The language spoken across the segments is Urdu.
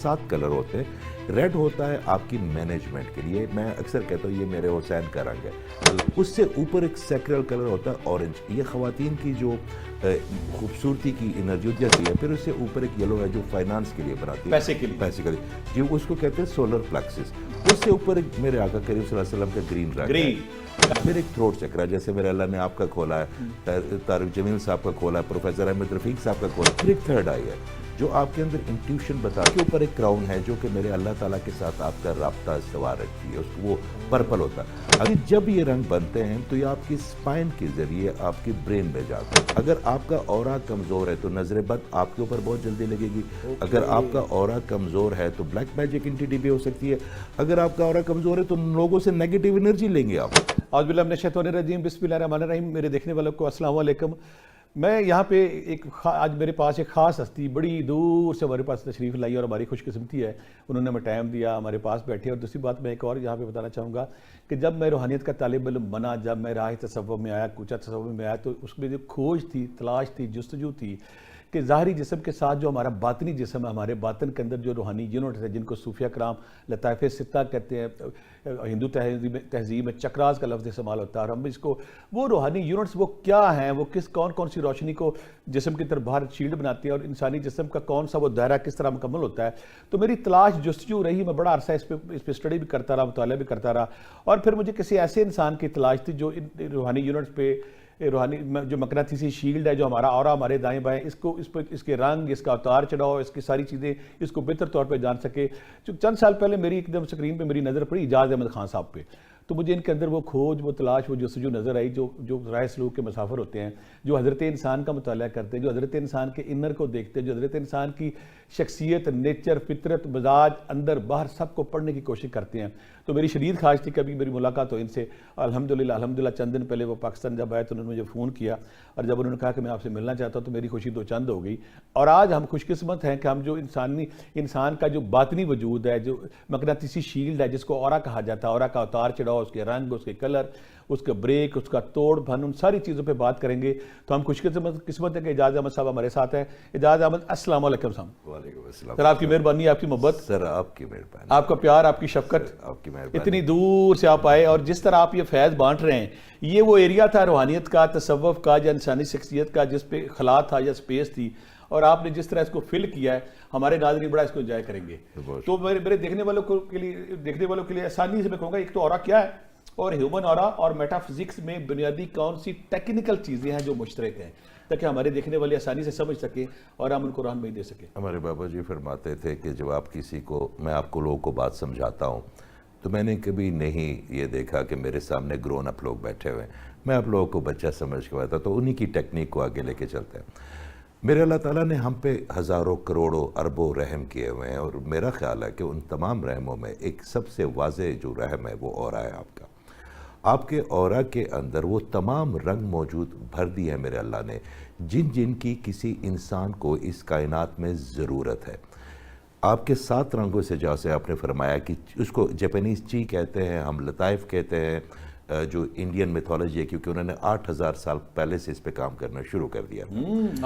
7 کلر ہوتے ہیں. ریڈ ہوتا ہے آپ کی مینجمنٹ کے لیے, میں اکثر کہتا ہوں یہ میرے حسین کا رنگ ہے. اس سے اوپر ایک سیکرل کلر ہوتا ہے اورنج, یہ خواتین کی جو خوبصورتی کی انرجی جاتی ہے. پھر اس سے اوپر ایک یلو ہے جو فائنانس کے لیے بناتی ہے, پیسے کے لیے جی, اس کو کہتے ہیں سولر پلیکسس. اس سے اوپر ایک میرے آقا کریم صلی اللہ علیہ وسلم کا گرین رنگ ہے. پھر ایک تھروٹ چکرا جیسے میرے اللہ نے آپ کا کھولا ہے, طارق جمیل صاحب کا کھولا ہے, پروفیسر احمد رفیق صاحب کا کھولا ہے. پھر ایک تھرڈ آئی ہے جو آپ کے اندر انٹیوشن بتا کے اوپر ایک کراؤن ہے جو کہ میرے اللہ تعالیٰ کے ساتھ آپ کا رابطہ استوار رکھتی ہے, اس کو وہ پرپل ہوتا ہے. ابھی جب یہ رنگ بنتے ہیں تو یہ آپ کی سپائن کے ذریعے آپ کی برین میں جاتے ہیں. اگر آپ کا اورا کمزور ہے تو نظر بد آپ کے اوپر بہت جلدی لگے گی. اگر آپ کا اورا کمزور ہے تو بلیک میجک انٹیٹی بھی ہو سکتی ہے. اگر آپ کا اورا کمزور ہے تو لوگوں سے نیگیٹو انرجی لیں گے آپ. اعوذ باللہ من الشیطان الرجیم, بسم اللہ الرحمن الرحیم. میرے دیکھنے والوں کو السلام علیکم. میں یہاں پہ آج میرے پاس ایک خاص ہستی بڑی دور سے ہمارے پاس تشریف لائی اور ہماری خوش قسمتی ہے, انہوں نے ہمیں ٹائم دیا, ہمارے پاس بیٹھے. اور دوسری بات میں ایک اور یہاں پہ بتانا چاہوں گا کہ جب میں روحانیت کا طالب علم بنا, جب میں راہ تصوف میں آیا, کوچہ تصوف میں آیا, تو اس میں جو کھوج تھی, تلاش تھی, جستجو تھی کہ ظاہری جسم کے ساتھ جو ہمارا باطنی جسم ہے, ہمارے باطن کے اندر جو روحانی یونٹ ہے جن کو صوفیہ کرام لطائف ستہ کہتے ہیں, ہندو تہذیب میں چکراز کا لفظ استعمال ہوتا ہے, اور ہم اس کو وہ روحانی یونٹس وہ کیا ہیں, وہ کون سی روشنی کو جسم کی طرف باہر شیلڈ بناتی ہیں, اور انسانی جسم کا کون سا وہ دائرہ کس طرح مکمل ہوتا ہے. تو میری تلاش جستجو رہی, میں بڑا عرصہ اس پہ اسٹڈی بھی کرتا رہا, مطالعہ بھی کرتا رہا, اور پھر مجھے کسی ایسے انسان کی تلاش تھی جو روحانی یونٹس پہ, روحانی جو مقناطیسی شیلڈ ہے جو ہمارا اورا ہمارے دائیں بائیں, اس کے رنگ, اس کا اتار چڑھاؤ, اس کی ساری چیزیں اس کو بہتر طور پہ جان سکے. چند سال پہلے میری ایک دم سکرین پہ میری نظر پڑی اعجاز احمد خان صاحب پہ, تو مجھے ان کے اندر وہ کھوج, وہ تلاش, وہ جستجو نظر آئی جو رائے سلوک کے مسافر ہوتے ہیں, جو حضرت انسان کا مطالعہ کرتے ہیں, جو حضرت انسان کے انر کو دیکھتے ہیں, جو حضرت انسان کی شخصیت, نیچر, فطرت, مزاج, اندر باہر سب کو پڑھنے کی کوشش کرتے ہیں. تو میری شدید خواہش تھی کبھی میری ملاقات ہو ان سے. الحمدللہ چند دن پہلے وہ پاکستان جب آئے تو انہوں نے مجھے فون کیا, اور جب انہوں نے کہا کہ میں آپ سے ملنا چاہتا ہوں تو میری خوشی 2 چند ہو گئی. اور آج ہم خوش قسمت ہیں کہ ہم جو انسان کا جو باطنی وجود ہے, جو مقناطیسی شیلڈ ہے جس کو اورا کہا جاتا ہے, اورا کا اتار چڑھاؤ, اس کے رنگ, اس کے کلر, اس کا بریک, اس کا توڑ بھن, ان ساری چیزوں پہ بات کریں گے. تو ہم خوش قسمت ہے کہ اعجاز احمد صاحب ہمارے ساتھ ہیں. اعجاز احمد, السلام علیکم صاحب. وعلیکم السلام. سر آپ کی مہربانی, آپ کی محبت, سر آپ کی مہربانی, آپ کا پیار, آپ کی شفقت, آپ کی مہربانی. اتنی دور سے آپ آئے, اور جس طرح آپ یہ فیض بانٹ رہے ہیں, یہ وہ ایریا تھا روحانیت کا, تصوف کا, یا انسانی شخصیت کا جس پہ خلا تھا یا سپیس تھی, اور آپ نے جس طرح اس کو فل کیا ہے, ہمارے ناظرین بڑا اس کو انجوائے کریں گے. تو میرے دیکھنے والوں کے لیے آسانی سے میں کہوں گا, ایک تو اورا کیا ہے, اور ہیومن اورا اور میٹا فزکس میں بنیادی کون سی ٹیکنیکل چیزیں ہیں جو مشترک ہیں, تاکہ ہمارے دیکھنے والے آسانی سے سمجھ سکیں اور ہم ان کو رہنمائی دے سکیں. ہمارے بابا جی فرماتے تھے کہ جب آپ کسی کو, میں آپ کو لوگوں کو بات سمجھاتا ہوں تو میں نے کبھی نہیں یہ دیکھا کہ میرے سامنے گرون اپ لوگ بیٹھے ہوئے ہیں, میں آپ لوگوں کو بچہ سمجھ کے بتاتا تو انہی کی ٹیکنیک کو آگے لے کے چلتے ہیں. میرے اللہ تعالیٰ نے ہم پہ ہزاروں کروڑوں اربوں رحم کیے ہوئے ہیں, اور میرا خیال ہے کہ ان تمام رحموں میں ایک سب سے واضح جو رحم ہے وہ اورا ہے آپ کا. آپ کے اورا کے اندر وہ تمام رنگ موجود بھر دی ہے میرے اللہ نے, جن کی کسی انسان کو اس کائنات میں ضرورت ہے. آپ کے 7 رنگوں سے جیسے آپ نے فرمایا کہ اس کو جاپانیز چی کہتے ہیں, ہم لطائف کہتے ہیں, جو انڈین میتھولوجی ہے, کیونکہ انہوں نے 8000 سال پہلے سے اس پہ کام کرنا شروع کر دیا.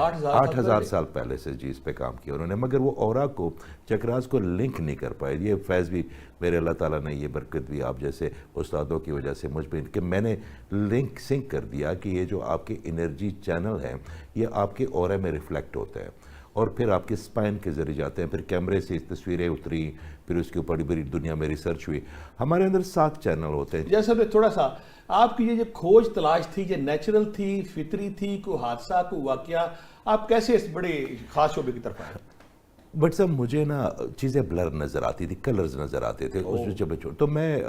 8000 سال پہلے سے جی اس پہ کام کیا انہوں نے, مگر وہ اورا کو, چکراز کو لنک نہیں کر پائے. یہ فیض بھی میرے اللہ تعالیٰ نے, یہ برکت بھی آپ جیسے استادوں کی وجہ سے مجھ پہ, کہ میں نے لنک سنک کر دیا کہ یہ جو آپ کے انرجی چینل ہیں یہ آپ کے اورے میں ریفلیکٹ ہوتے ہیں, اور پھر آپ کے سپائن کے ذریعے جاتے ہیں, پھر کیمرے سے تصویریں اتری, پھر اس کے اوپر بڑی دنیا میں ریسرچ ہوئی. ہمارے اندر 7 چینل ہوتے ہیں. جیسا میں تھوڑا سا آپ کی یہ کھوج تلاش تھی, یہ نیچرل تھی, فطری تھی, کوئی حادثہ, کوئی واقعہ, آپ کیسے اس بڑے خاص شعبے کی طرف آئے؟ بٹ صاحب مجھے نا چیزیں بلر نظر آتی تھی, کلرز نظر آتے تھے تو میں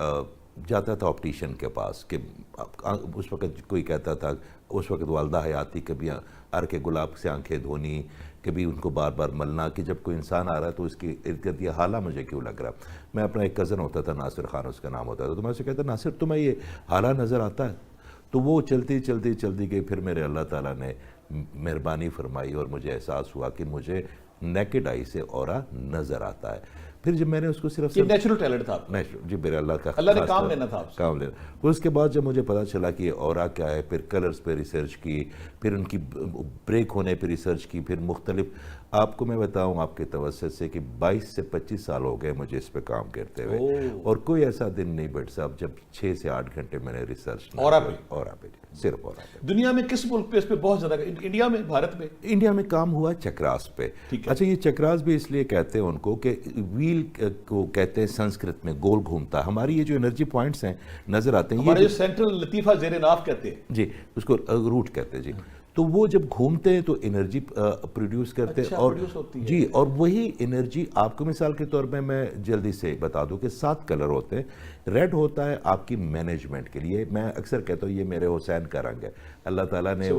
جاتا تھا آپٹیشن کے پاس, کہ اس وقت کوئی کہتا تھا, اس وقت والدہ حیاتی, کبھی ارک گلاب سے آنکھیں دھونی, کبھی ان کو بار بار ملنا, کہ جب کوئی انسان آ رہا ہے تو اس کی ارد گرد یہ حالہ مجھے کیوں لگ رہا. میں اپنا ایک کزن ہوتا تھا ناصر خان اس کا نام ہوتا تھا, تو میں اسے کہتا ناصر تمہیں یہ حالہ نظر آتا ہے؟ تو وہ چلتی گئی. پھر میرے اللہ تعالیٰ نے مہربانی فرمائی اور مجھے احساس ہوا کہ مجھے نیکڈ آئی سے اورا نظر آتا ہے. پھر جب میں نے اس کو صرف یہ نیچرل ٹیلنٹ تھا آپ کا؟ جی میرا اللہ کا اللہ نے خاص کام طور- لینا تھا آپ سے۔ کام لینا. پھر اس کے بعد جب مجھے پتا چلا کہ یہ اورا کیا ہے، پھر کلرز پہ ریسرچ کی، پھر ان کی بریک ہونے پہ ریسرچ کی، پھر مختلف، آپ کو میں بتاؤں آپ کے توسط سے کہ 22 سے 25 سال ہو گئے مجھے اس پہ کام کرتے ہوئے، اور کوئی ایسا دن نہیں بٹ صاحب جب 6 سے 8 گھنٹے میں نے ریسرچ اورا پہ؟ اورا پہ، صرف اورا پہ. دنیا میں کس ملک پہ اس پہ بہت زیادہ، انڈیا میں، بھارت میں؟ انڈیا میں کام ہوا چکراس پہ. اچھا یہ چکراس بھی اس لیے کہتے ہیں ان کو کہ ویل کو کہتے ہیں سنسکرت میں گول گھومتا. ہماری یہ جو انرجی پوائنٹس ہیں نظر آتے ہیں، ہمارے جو سینٹرل لطیفہ زیر ناف کہتے ہیں جی اس کو روٹ کہتے ہیں جی، تو وہ جب گھومتے ہیں تو انرجی پروڈیوس کرتے ہیں، اور جی اور وہی انرجی آپ کو مثال کے طور پہ میں جلدی سے بتا دوں کہ 7 کلر ہوتے ہیں. ریڈ ہوتا ہے آپ کی مینجمنٹ کے لیے، میں اکثر کہتا ہوں یہ میرے حسین کا رنگ ہے، اللہ تعالیٰ نے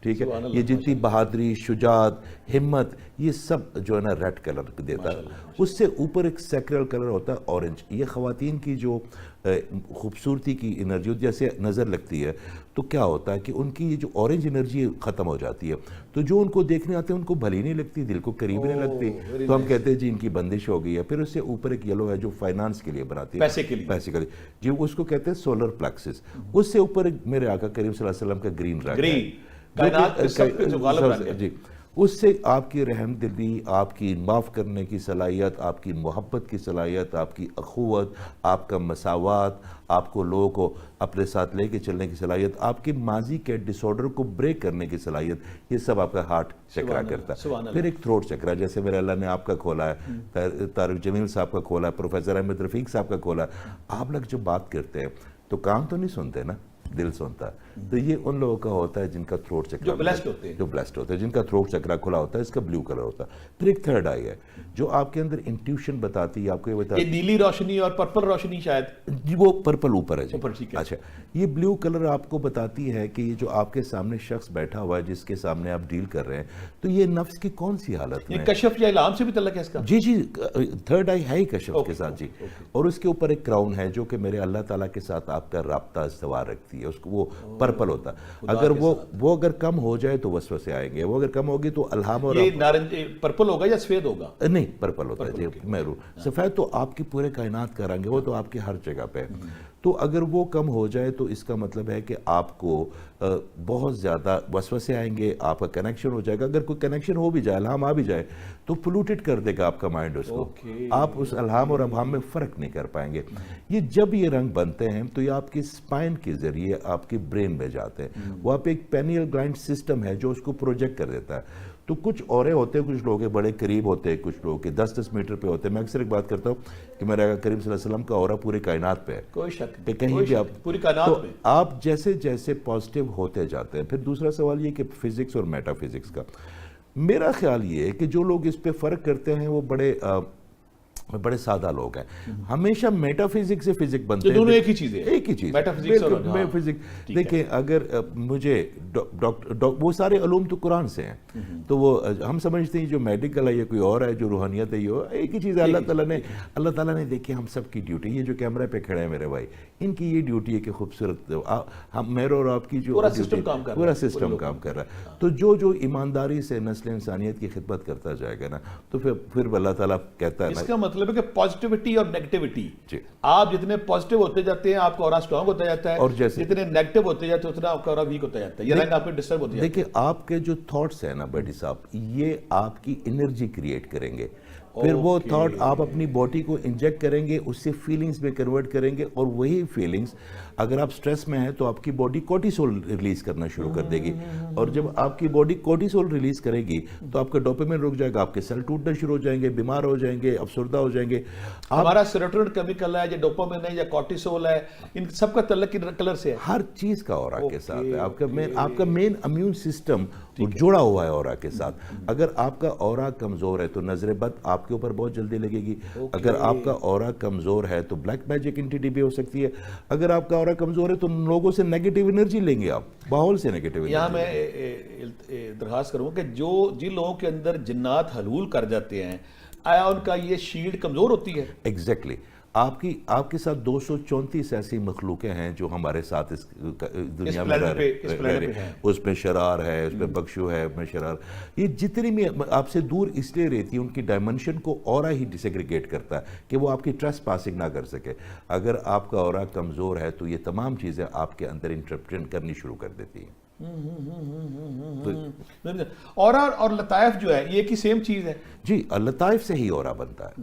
ٹھیک ہے، یہ جتنی بہادری، شجاعت، ہمت، یہ سب جو ہے نا ریڈ کلر دیتا ہے. اس سے اوپر ایک سیکرل کلر ہوتا ہے اورنج. یہ خواتین کی جو خوبصورتی کی انرجی جیسے نظر لگتی ہے تو کیا ہوتا ہے کہ ان کی یہ جو اورنج انرجی ختم ہو جاتی ہے، تو جو ان کو دیکھنے آتے ہیں ان کو بھلی نہیں لگتی، دل کو قریب نہیں لگتی، تو ہم کہتے ہیں جی ان کی بندش ہو گئی ہے. پھر اس سے اوپر ایک یلو ہے جو فائنانس کے لیے بناتی ہے، پیسے کے لیے جی اس کو کہتے ہیں سولر پلیکسس. اس سے اوپر ایک میرے آقا کریم صلی اللہ علیہ وسلم کا گرین رنگ ہے، کائنات پہ سب پہ جو غالب رنگ ہے. جی اس سے آپ کی رحم دلی، آپ کی معاف کرنے کی صلاحیت، آپ کی محبت کی صلاحیت، آپ کی اخوت، آپ کا مساوات، آپ کو لوگوں کو اپنے ساتھ لے کے چلنے کی صلاحیت، آپ کے ماضی کے ڈس آرڈر کو بریک کرنے کی صلاحیت، یہ سب آپ کا ہارٹ چکرا کرتا ہے. پھر ایک تھروٹ چکرا جیسے میرے اللہ نے آپ کا کھولا ہے، طارق جمیل صاحب کا کھولا ہے، پروفیسر احمد رفیق صاحب کا کھولا ہے. آپ لوگ جب بات کرتے ہیں تو کان تو نہیں سنتے نا، دل سنتا ہے. تو یہ ان لوگوں کا ہوتا ہے جن کا تھروٹ چکرا، جو بلیسڈ ہوتے ہیں، جن کا تھروٹ چکرا کھلا ہوتا ہے، اس کا بلیو کلر ہوتا ہے. پھر ایک تھرڈ آئی ہے جو آپ کے اندر انٹیوشن بتاتی ہے، آپ کو یہ بتاتی ہے نیلی روشنی اور پرپل روشنی شاید جی، وہ پرپل اوپر ہے جی. اچھا یہ بلیو کلر آپ کو بتاتی ہے کہ یہ جو آپ کے سامنے شخص بیٹھا ہوا ہے جس کے سامنے آپ ڈیل کر رہے ہیں، تو یہ نفس کی کون سی حالت میں یہ کشف یا الہام سے بھی تعلق ہے اس کا؟ جی جی تھرڈ آئی ہے ہی کشف کے ساتھ جی. اور اس کے اوپر ایک کراؤن ہے جو کہ میرے اللہ تعالیٰ کے ساتھ آپ کا رابطہ استوار رکھتی ہے، اس کو وہ پرپل ہوتا ہے. اگر وہ اگر کم ہو جائے تو وسوسے آئیں گے، وہ اگر کم ہوگی تو الہام. اور یہ نارنج پرپل ہوگا یا سفید ہوگا؟ نہیں پرپل ہوتا ہے جی، میرو. سفید تو آپ کی پورے کائنات کا رنگ ہے، وہ تو آپ کی ہر جگہ پہ. تو اگر وہ کم ہو جائے تو اس کا مطلب ہے کہ آپ کو بہت زیادہ وسوسے آئیں گے، آپ کا کنیکشن ہو جائے گا. اگر کوئی کنیکشن ہو بھی جائے، الہام آ بھی جائے تو پولوٹیڈ کر دے گا آپ کا مائنڈ اس کو، آپ اس الہام اور ابہام میں فرق نہیں کر پائیں گے. یہ جب یہ رنگ بنتے ہیں تو یہ آپ کی اسپائن کے ذریعے آپ کی برین میں جاتے ہیں. وہاں پہ ایک پینیل گلینڈ سسٹم ہے جو اس کو پروجیکٹ کر دیتا ہے. تو کچھ اورے ہوتے ہیں، کچھ لوگ کے بڑے قریب ہوتے ہیں، کچھ لوگ کے 10-10 میٹر پہ ہوتے ہیں. میں اکثر ایک بات کرتا ہوں کہ میرے آقا کریم صلی اللہ علیہ وسلم کا اورا پوری کائنات پہ ہے، کوئی شک کہ کہیں بھی آپ پوری کائنات پہ. آپ جیسے جیسے پازیٹیو ہوتے جاتے ہیں. پھر دوسرا سوال یہ کہ فزکس اور میٹا فزکس کا میرا خیال یہ ہے کہ جو لوگ اس پہ فرق کرتے ہیں وہ بڑے سادہ لوگ ہیں. ہمیشہ میٹا فزکس سے فزک بنتے ہیں، دونوں ایک ہی چیز ہے، ایک ہی چیز. میٹا فزکس اور فزکس دیکھیں، اگر مجھے وہ سارے علوم تو قرآن سے ہیں، تو وہ ہم سمجھتے ہیں جو میڈیکل ہے یہ کوئی اور ہے، جو روحانیت ہے یہ ایک ہی چیز ہے. اللہ تعالیٰ نے دیکھیں ہم سب کی ڈیوٹی، یہ جو کیمرے پہ کھڑے ہیں میرے بھائی، ان کی یہ ڈیوٹی ہے کہ خوبصورت ہم میرے اور آپ کی جو پورا سسٹم کام کر رہا ہے. تو جو ایمانداری سے نسل انسانیت کی خدمت کرتا جائے گا نا، تو پھر اللہ تعالیٰ کہتا ہے اس کا مطلب ہے کہ پازیٹیوٹی اور نیگیٹیوٹی، جی آپ جتنے پازیٹیو ہوتے جاتے ہیں آپ کا اورا اسٹرانگ ہوتا جاتا ہے، اور جتنے نیگیٹو ہوتے جاتے ہیں اتنا آپ کا اورا ویک ہوتا جاتا ہے. یہ رنگ آپ پہ ڈسٹرب ہوتے جاتے ہیں. دیکھیں آپ کے جو تھاٹس ہیں نا بیٹی صاحب، یہ آپ کی انرجی کریٹ کریں گے. پھر وہ تھاٹ آپ اپنی باڈی کو انجیکٹ کریں گے، اس سے فیلنگز میں کنورٹ کریں گے، اور وہی فیلنگز اگر آپ سٹریس میں ہیں تو آپ کی باڈی کورٹیسول ریلیز کرنا شروع کر دے گی. اور جب آپ کی باڈی کورٹیسول ریلیز کرے گی تو آپ کا ڈوپامین رک جائے گا، آپ کے سیل ٹوٹنا شروع ہو جائیں گے، بیمار ہو جائیں گے، افسردہ ہو جائیں گے. ہمارا سیروٹونین کیمیکل ہے یا ڈوپامین ہے یا کورٹیسول ہے، ان سب کا تعلق کلر سے ہے. ہر چیز کا اورا کے ساتھ ہے. آپ کا مین امیون سسٹم جڑا ہوا ہے اورا کے ساتھ. اگر آپ کا اورا کمزور ہے تو نظر بد آپ کے اوپر بہت جلدی لگے گی. اگر آپ کا اورا کمزور ہے تو بلیک میجک انٹیٹی بھی ہو سکتی ہے. اگر آپ کا اورا کمزور ہے تو لوگوں سے نیگیٹو انرجی لیں گے، آپ ماحول سے نیگیٹو انرجی. یہاں میں درخواست کروں کہ جن لوگوں کے اندر جنات حلول کر جاتے ہیں، آیا ان کا یہ شیلڈ کمزور ہوتی ہے؟ ایگزیکٹلی. آپ کے ساتھ 234 ایسی مخلوقیں ہیں جو ہمارے ساتھ اس دنیا میں رہ رہے ہیں. اس میں شرار ہے, اس میں بخشو ہے, اس میں شرار, یہ جتنی بھی آپ سے دور اس لیے رہتی ہے, ان کی ڈائمنشن کو اورا ہی ڈسیگریگیٹ کرتا ہے کہ وہ آپ کی ٹریس پاسنگ نہ کر سکے. اگر آپ کا اورا کمزور ہے تو یہ تمام چیزیں آپ کے اندر انٹرپٹن کرنی شروع کر دیتی ہیں. اورا اور لطائف جو ہے یہ ایک ہی سیم چیز ہے؟ جی, لطائف سے ہی اورا بنتا ہے.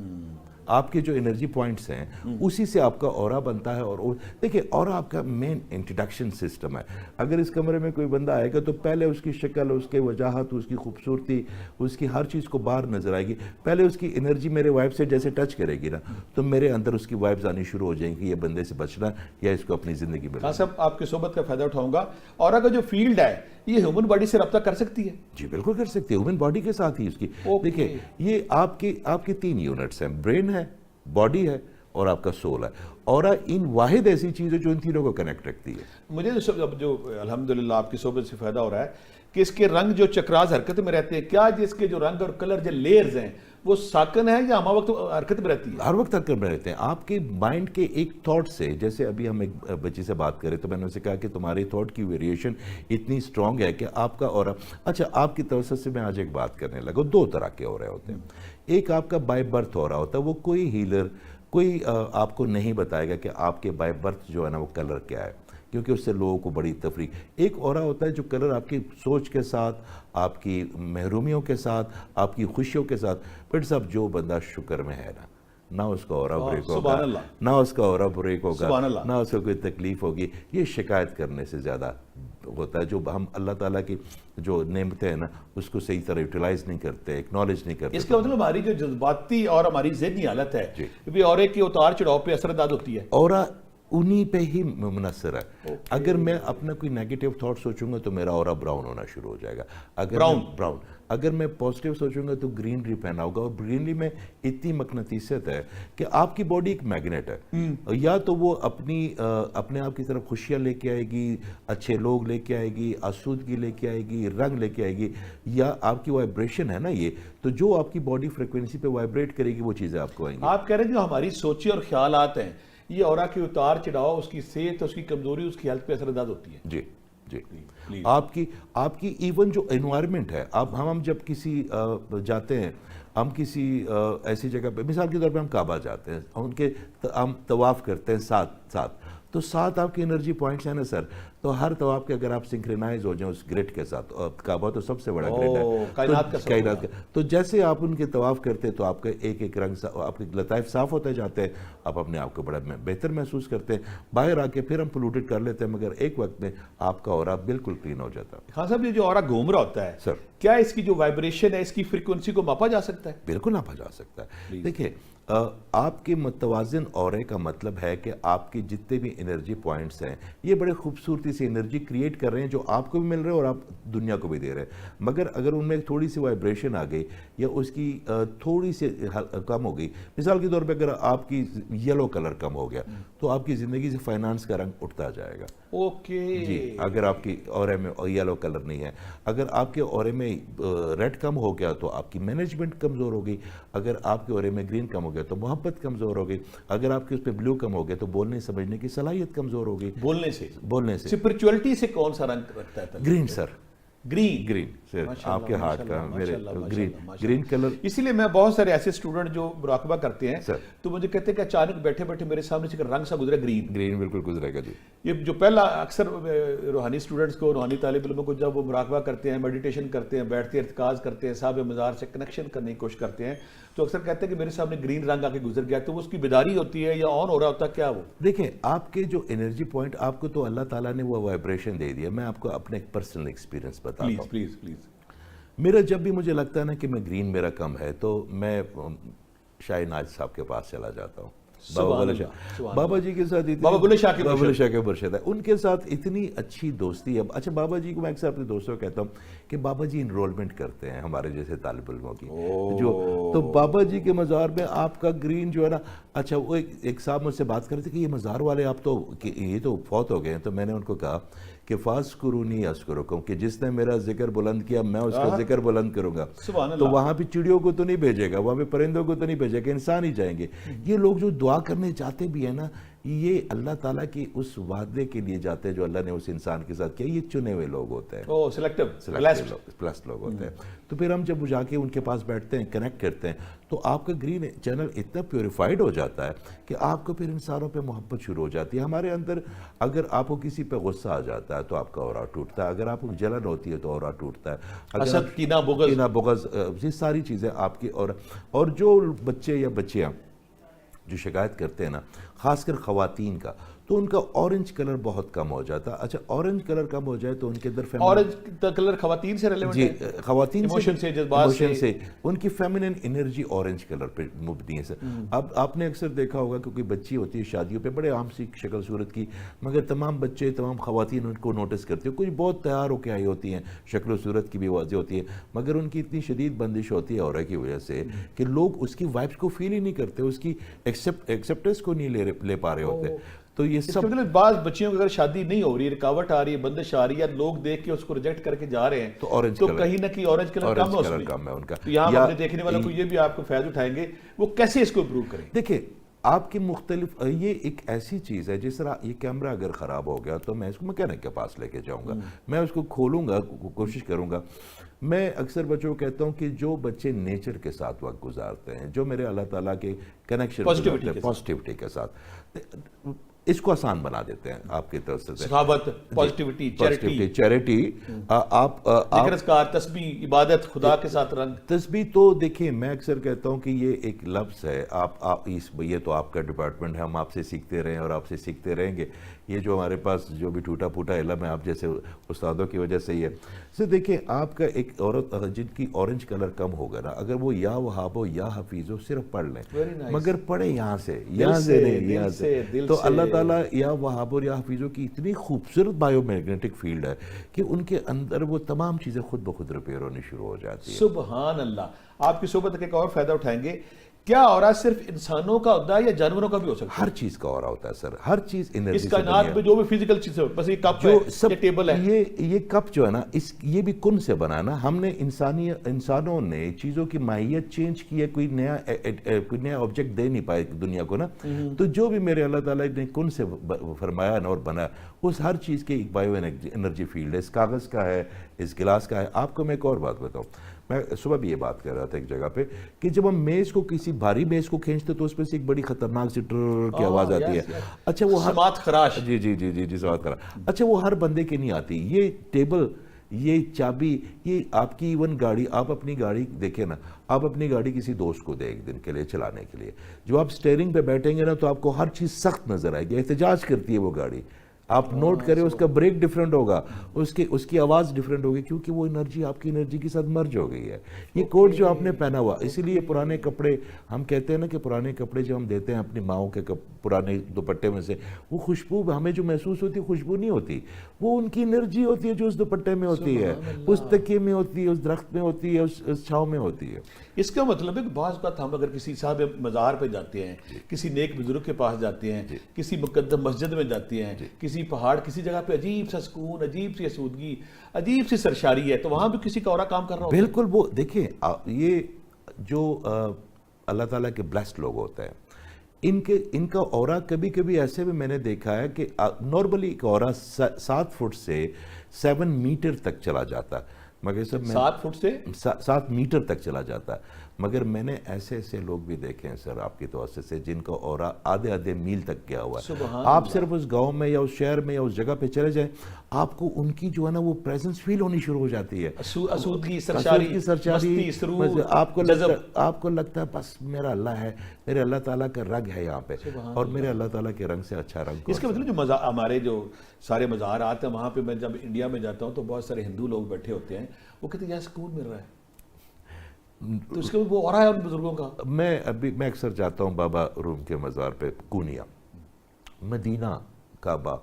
آپ کے جو انرجی پوائنٹس ہیں اسی سے آپ کا اورا بنتا ہے. اور دیکھیں, اورا آپ کا مین انٹروڈکشن سسٹم ہے. اگر اس کمرے میں کوئی بندہ آئے گا تو پہلے اس کی شکل, اس کی وجاہت, اس کی خوبصورتی, اس کی ہر چیز کو باہر نظر آئے گی. پہلے اس کی انرجی میرے وائب سے جیسے ٹچ کرے گی نا, تو میرے اندر اس کی وائبز آنی شروع ہو جائیں گی, یہ بندے سے بچنا یا اس کو اپنی زندگی میں. خان صاحب, آپ کی صحبت کا فائدہ اٹھاؤں گا. اورا کا جو فیلڈ ہے یہ ہیومن باڈی سے رابطہ کر سکتی ہے؟ جی بالکل کر سکتی ہے, ہیومن باڈی کے ساتھ ہی اس کی. دیکھیں, یہ آپ کی 3 یونٹس ہیں, برین ہے, باڈی ہے اور آپ کا سول ہے. اور ان واحد ایسی چیز ہے جو ان تینوں کو کنیکٹ رکھتی ہے. مجھے جو الحمدللہ آپ کی صحبت سے فائدہ ہو رہا ہے کہ اس کے رنگ جو چکراز حرکت میں رہتے ہیں, کیا اس کے جو رنگ اور کلر جو لیئرز ہیں وہ ساکن ہے یا ہمہ وقت حرکت میں رہتی ہے؟ ہر وقت حرکت میں رہتے ہیں. آپ کے مائنڈ کے ایک تھاٹ سے, جیسے ابھی ہم ایک بچی سے بات کریں تو میں نے اسے کہا کہ تمہاری تھاٹ کی ویریشن اتنی سٹرونگ ہے کہ آپ کا اورا. اچھا, آپ کی توسط سے میں آج ایک بات کرنے لگا. 2 طرح کے اورے ہوتے ہیں. ایک آپ کا بائی برتھ اورا ہوتا ہے, وہ کوئی ہیلر کوئی آپ کو نہیں بتائے گا کہ آپ کے بائی برتھ جو ہے نا وہ کلر کیا ہے, کیونکہ اس سے لوگوں کو بڑی تفریق. ایک اورا ہوتا ہے جو کلر آپ کی سوچ کے ساتھ, آپ کی محرومیوں کے ساتھ, آپ کی خوشیوں کے ساتھ. بٹ صاحب, جو بندہ شکر میں ہے نا, نہ اس کا اورا بریک ہوگا, نہ اس کا اورا بریک ہوگا, نہ اس کو کوئی تکلیف ہوگی. یہ شکایت کرنے سے زیادہ ہوتا ہے. جو ہم اللہ تعالیٰ کی جو نعمتیں ہیں نا اس کو صحیح طرح یوٹیلائز نہیں کرتے, اکنالج نہیں کرتے. اس کا مطلب ہماری جو جذباتی اور ہماری ذہنی حالت ہے بھی اورے کی اتار چڑھاؤ پہ اثر انداز ہوتی ہے. اورا انہی پہ ہی منحصر ہے. اگر میں اپنا کوئی نیگیٹو تھاٹ سوچوں گا تو میرا اورا براؤن ہونا شروع ہو جائے گا. براؤن. اگر میں پازیٹیو سوچوں گا تو گرینری پہنا ہوگا. اور گرینری میں اتنی مقناطیسیت ہے کہ آپ کی باڈی ایک میگنیٹ ہے. یا تو وہ اپنے آپ کی طرف خوشیاں لے کے آئے گی, اچھے لوگ لے کے آئے گی, آسودگی لے کے آئے گی, رنگ لے کے آئے گی, یا آپ کی وائبریشن ہے نا یہ, تو جو آپ کی باڈی فریکوینسی پہ وائبریٹ کرے گی وہ چیزیں آپ کو آئیں گی. آپ کہہ رہے ہیں جو ہماری سوچیں اور خیالات ہیں یہ اورا کی اتار چڑھاؤ, اس کی صحت, اس کی کمزوری, اس کی ہیلتھ پہ اثر انداز ہوتی ہے. جی جی. آپ کی ایون جو انوائرمنٹ ہے, ہم جب کسی جاتے ہیں, ہم کسی ایسی جگہ پہ, مثال کے طور پہ ہم کعبہ جاتے ہیں, ہم طواف کرتے ہیں ساتھ, تو 7 آپ کے انرجی پوائنٹس ہیں نا سر, تو ہر طواف کے اگر آپ سنکرنائز ہو جائیں اس گریڈ کے ساتھ, کعبہ تو سب سے بڑا گریڈ ہے کائنات کا, تو جیسے آپ ان کے طواف کرتے ہیں تو آپ کا ایک رنگ, آپ کے لطائف صاف ہوتے جاتے ہیں, آپ اپنے آپ کو بڑا بہتر محسوس کرتے ہیں. باہر آ کے پھر ہم پولوٹڈ کر لیتے ہیں, مگر ایک وقت میں آپ کا اورا بالکل کلین ہو جاتا ہے. خان صاحب, یہ جو اورا گھوم رہا ہوتا ہے سر, کیا اس کی جو وائبریشن ہے اس کی فریکوینسی کو ماپا جا سکتا ہے؟ بالکل ناپا جا سکتا ہے. دیکھیں, آپ کے متوازن اورے کا مطلب ہے کہ آپ کی جتنے بھی انرجی پوائنٹس ہیں یہ بڑے خوبصورتی سے انرجی کریٹ کر رہے ہیں, جو آپ کو بھی مل رہے ہیں اور آپ دنیا کو بھی دے رہے ہیں. مگر اگر ان میں تھوڑی سی وائبریشن آ گئی یا اس کی تھوڑی سی کم ہو گئی, مثال کے طور پہ اگر آپ کی یلو کلر کم ہو گیا تو آپ کی زندگی سے فائنانس کا رنگ اٹھتا جائے گا. جی, اگر آپ کی اورے میں یلو کلر نہیں ہے, اگر آپ کے اورے میں ریڈ کم ہو گیا تو آپ کی مینجمنٹ کمزور ہو گئی, اگر آپ کے اورے میں گرین کم ہو گیا تو محبت کمزور ہو گئی, اگر آپ کے اس پہ بلو کم ہو گیا تو بولنے سمجھنے کی صلاحیت کمزور ہو گئی. بولنے سے اسپرچولیٹی سے کون سا رنگ رکھتا ہے؟ گرین سر, گرین سر, آپ کے ہارٹ کا میرے گرین کلر. اسی لیے میں بہت سارے ایسے اسٹوڈنٹ جو مراقبہ کرتے ہیں تو مجھے کہتے ہیں کہ اچانک بیٹھے بیٹھے میرے سامنے سے رنگ سا گزرا گرین بالکل گزرے گا. جی, یہ جو پہلا اکثر روحانی اسٹوڈنٹس کو, روحانی طالب علموں کو جب وہ مراقبہ کرتے ہیں, میڈیٹیشن کرتے ہیں, بیٹھتے ارتکاز کرتے ہیں, صاحب مزار سے کنیکشن کرنے کی کوشش کرتے ہیں, تو اکثر کہتے ہیں کہ میرے سامنے گرین رنگ آ کے گزر گیا, تو وہ اس کی بیداری ہوتی ہے یا آن ہو رہا ہوتا ہے, کیا وہ؟ دیکھیں, آپ کے جو انرجی پوائنٹ, آپ کو تو اللہ تعالیٰ نے وہ وائبریشن دے دیا. میں آپ کو اپنے ایک پرسنل ایکسپیرینس بتاتا ہوں. پلیز. میرا جب بھی مجھے لگتا ہے نا کہ میں گرین میرا کم ہے تو میں شاہ ناز صاحب کے پاس چلا جاتا ہوں. بابا جی کے ساتھ, بابا بلے شاہ کے مرشد ہے, ان کے ساتھ اتنی اچھی دوستی ہے. اچھا, بابا جی کو میں اکثر اپنے دوستوں کو کہتا ہوں کہ بابا جی انرولمنٹ کرتے ہیں ہمارے جیسے طالب علموں کی, تو بابا جی کے مزار میں آپ کا گرین جو ہے نا. اچھا, وہ ایک صاحب مجھ سے بات کر رہے تھے کہ یہ مزار والے آپ تو یہ تو فوت ہو گئے ہیں, تو میں نے ان کو کہا کہ فاذکرونی اذکرکم، کہ جس نے میرا ذکر بلند کیا میں اس کا ذکر بلند کروں گا. سبحان اللہ. تو وہاں پہ چڑیوں کو تو نہیں بھیجے گا، وہاں پہ پرندوں کو تو نہیں بھیجے گا، انسان ہی جائیں گے. یہ لوگ جو دعا کرنے جاتے بھی ہیں نا، یہ اللہ تعالیٰ کی اس وعدے کے لیے جاتے ہیں جو اللہ نے اس انسان کے ساتھ کیا. یہ چنے ہوئے لوگ ہوتے ہیں، سلیکٹو پلس لوگ ہوتے ہیں. تو پھر ہم جب جا کے ان کے پاس بیٹھتے ہیں، کنیکٹ کرتے ہیں، تو آپ کا گرین چینل اتنا پیوریفائڈ ہو جاتا ہے کہ آپ کو پھر انسانوں پہ محبت شروع ہو جاتی ہے. ہمارے اندر اگر آپ کو کسی پہ غصہ آ جاتا ہے تو آپ کا اورا ٹوٹتا ہے، اگر آپ کو جلن ہوتی ہے تو اورا ٹوٹتا ہے، حسد، کینہ، بغض، یہ ساری چیزیں آپ کی. اور جو بچے یا بچیاں جو شکایت کرتے ہیں نا، خاص کر خواتین کا، تو ان کا اورنج کلر بہت کم ہو جاتا ہے. اچھا اورنج کلر کم ہو جائے تو ان کے اندر اورنج کلر خواتین سے ریلیونٹ جی ہے، خواتین ایموشن سے، جذبات سے ان کی فیمنن انرجی اورنج کلر پہ مبنی ہے. اب آپ نے اکثر دیکھا ہوگا کہ کوئی بچی ہوتی ہے شادیوں پہ بڑے عام سی شکل صورت کی، مگر تمام بچے تمام خواتین ان کو نوٹس کرتے ہیں. کچھ بہت تیار ہو کے آئی ہوتی ہیں، شکل و صورت کی بھی واضح ہوتی ہے، مگر ان کی اتنی شدید بندش ہوتی ہے اورا کی وجہ سے کہ لوگ اس کی وائبس کو فیل ہی نہیں کرتے، اس کی ایکسیپٹنس کو نہیں لے پا رہے ہوتے. تو یہ سب مطلب بعض بچیوں کی اگر شادی نہیں ہو رہی، رکاوٹ آ رہی ہے، بندش آ رہی ہے، لوگ دیکھ کے اس کو ریجیکٹ کر کے جا رہے ہیں، تو کہیں نہ کہیں اورنج کلر کم ہے اس میں. کم ہے ان کا. تو یہاں اپنے دیکھنے والوں کو یہ بھی آپ کو فائدہ اٹھائیں گے وہ کیسے اس کو امپروو کریں. دیکھیں آپ کی مختلف، یہ ایک ایسی چیز ہے جس طرح یہ کیمرہ اگر خراب ہو گیا تو میں اس کو میکینک کے پاس لے کے جاؤں گا، میں اس کو کھولوں گا، کوشش کروں گا. میں اکثر بچوں کو کہتا ہوں کہ جو بچے نیچر کے ساتھ وقت گزارتے ہیں، جو میرے اللہ تعالیٰ کے کنیکشن پازیٹیوٹی کے ساتھ، اس کو آسان بنا دیتے ہیں آپ کی طرف سے. سخاوت، پازیٹیوٹی، چیریٹی، آپ ذکر اذکار، تسبیح، عبادت، خدا کے ساتھ رنگ. تسبیح تو دیکھیں میں اکثر کہتا ہوں کہ یہ ایک لفظ ہے، یہ تو آپ کا ڈپارٹمنٹ ہے، ہم آپ سے سیکھتے رہیں اور آپ سے سیکھتے رہیں گے. یہ جو ہمارے پاس جو بھی ٹوٹا پھوٹا علم ہے آپ جیسے استادوں کی وجہ سے ہی ہے. سے دیکھیں آپ کا ایک عورت جن کی اورنج کلر کم ہوگا نا، اگر وہ یا وہاب ہو یا حفیظ ہو، صرف پڑھ لیں، مگر پڑھیں یہاں سے نہیں یہاں سے. تو اللہ تعالیٰ یا وہاب اور یا حفیظوں کی اتنی خوبصورت بایو میگنیٹک فیلڈ ہے کہ ان کے اندر وہ تمام چیزیں خود بخود ریپیئر ہونی شروع ہو جاتی ہیں. سبحان اللہ. آپ کی صحبت کا ایک اور فائدہ اٹھائیں گے. کیا اورا صرف انسانوں کا ہوتا ہے یا جانوروں کا بھی ہو سکتا ہے؟ ہر چیز کا اورا ہوتا ہے سر، ہر چیز انرجی اس کائنات میں جو بھی فزیکل چیز ہے، بس یہ کپ ہے، یہ ٹیبل ہے، یہ کپ جو ہے نا، یہ بھی کن سے بنا نا. ہم نے انسانوں نے چیزوں کی ماہیت چینج کی ہے، کوئی نیا آبجیکٹ دے نہیں پائے دنیا کو نا. تو جو بھی میرے اللہ تعالیٰ نے کن سے فرمایا اور بنا، اس ہر چیز کی ایک بایو انرجی فیلڈ ہے. اس کاغذ کا ہے، اس گلاس کا ہے. آپ کو میں ایک اور بات بتاؤں، میں صبح بھی یہ بات کر رہا تھا ایک جگہ پہ کہ جب ہم میز کو کسی بھاری میز کو کھینچتے تو اس پہ سے ایک بڑی خطرناک سی ٹر کی آواز آتی ہے. اچھا وہ سماعت خراش. جی سماعت خراش. اچھا وہ ہر بندے کے نہیں آتی. یہ ٹیبل، یہ چابی، یہ آپ کی ایون گاڑی، آپ اپنی گاڑی دیکھیں نا، آپ اپنی گاڑی کسی دوست کو دیں ایک دن کے لیے چلانے کے لیے، جو آپ سٹیئرنگ پہ بیٹھیں گے نا تو آپ کو ہر چیز سخت نظر آئے گی، احتجاج کرتی ہے وہ گاڑی. آپ نوٹ کریں اس کا بریک ڈیفرنٹ ہوگا، اس کی آواز ڈیفرنٹ ہوگی، کیونکہ وہ انرجی آپ کی انرجی کے ساتھ مرج ہو گئی ہے. یہ کوٹ جو آپ نے پہنا ہوا، اسی لیے پرانے کپڑے، ہم کہتے ہیں نا کہ پرانے کپڑے جو ہم دیتے ہیں اپنی ماؤں کے پرانے دوپٹے میں سے، وہ خوشبو ہمیں جو محسوس ہوتی ہے خوشبو نہیں ہوتی، وہ ان کی انرجی ہوتی ہے جو اس دوپٹے میں ہوتی ہے، اس تکیے میں ہوتی ہے، اس درخت میں ہوتی ہے، اس چھاؤں میں ہوتی ہے. اس کا مطلب ہے کہ بعض اوقات ہم اگر کسی صاحب مزار پہ جاتے ہیں، کسی نیک بزرگ کے پاس جاتے ہیں، کسی مقدم مسجد میں جاتے ہیں، کسی پہاڑ، کسی جگہ پہ عجیب سا سکون، عجیب سی آسودگی، عجیب سی سرشاری ہے، تو وہاں بھی کسی کا اورا کام کر رہا ہوتا ہے. بالکل. وہ دیکھیں یہ جو اللہ تعالیٰ کے بلیسڈ لوگ ہوتے ہیں، ان کا اورا کبھی کبھی ایسے بھی میں نے دیکھا ہے کہ نارملی ایک اورا 7 فٹ سے 7 میٹر تک چلا جاتا ہے، مگر سب 7 فٹ سے 7 میٹر تک چلا جاتا ہے. مگر میں نے ایسے لوگ بھی دیکھے ہیں سر آپ کی توسط سے جن کا اورا آدھے میل تک گیا ہوا ہے. آپ صرف اس گاؤں میں یا اس شہر میں یا اس جگہ پہ چلے جائیں، آپ کو ان کی جو ہے نا وہ پریزنس فیل ہونی شروع ہو جاتی ہے. اسودگی، سرشاری، مستی، سرور، آپ کو لگتا ہے بس میرا اللہ ہے، میرے اللہ تعالیٰ کا رنگ ہے یہاں پہ، اور میرے اللہ تعالیٰ کے رنگ سے اچھا رنگ. اس کا مطلب جو ہمارے جو سارے مزارات ہیں وہاں پہ میں جب انڈیا میں جاتا ہوں تو بہت سارے ہندو لوگ بیٹھے ہوتے ہیں، وہ کہتے ہیں یہاں سکون مل رہا ہے، تو اس کے وہ اورا ہے ان بزرگوں کا. میں اکثر جاتا ہوں بابا روم کے مزار پہ، کونیا، مدینہ، کعبہ،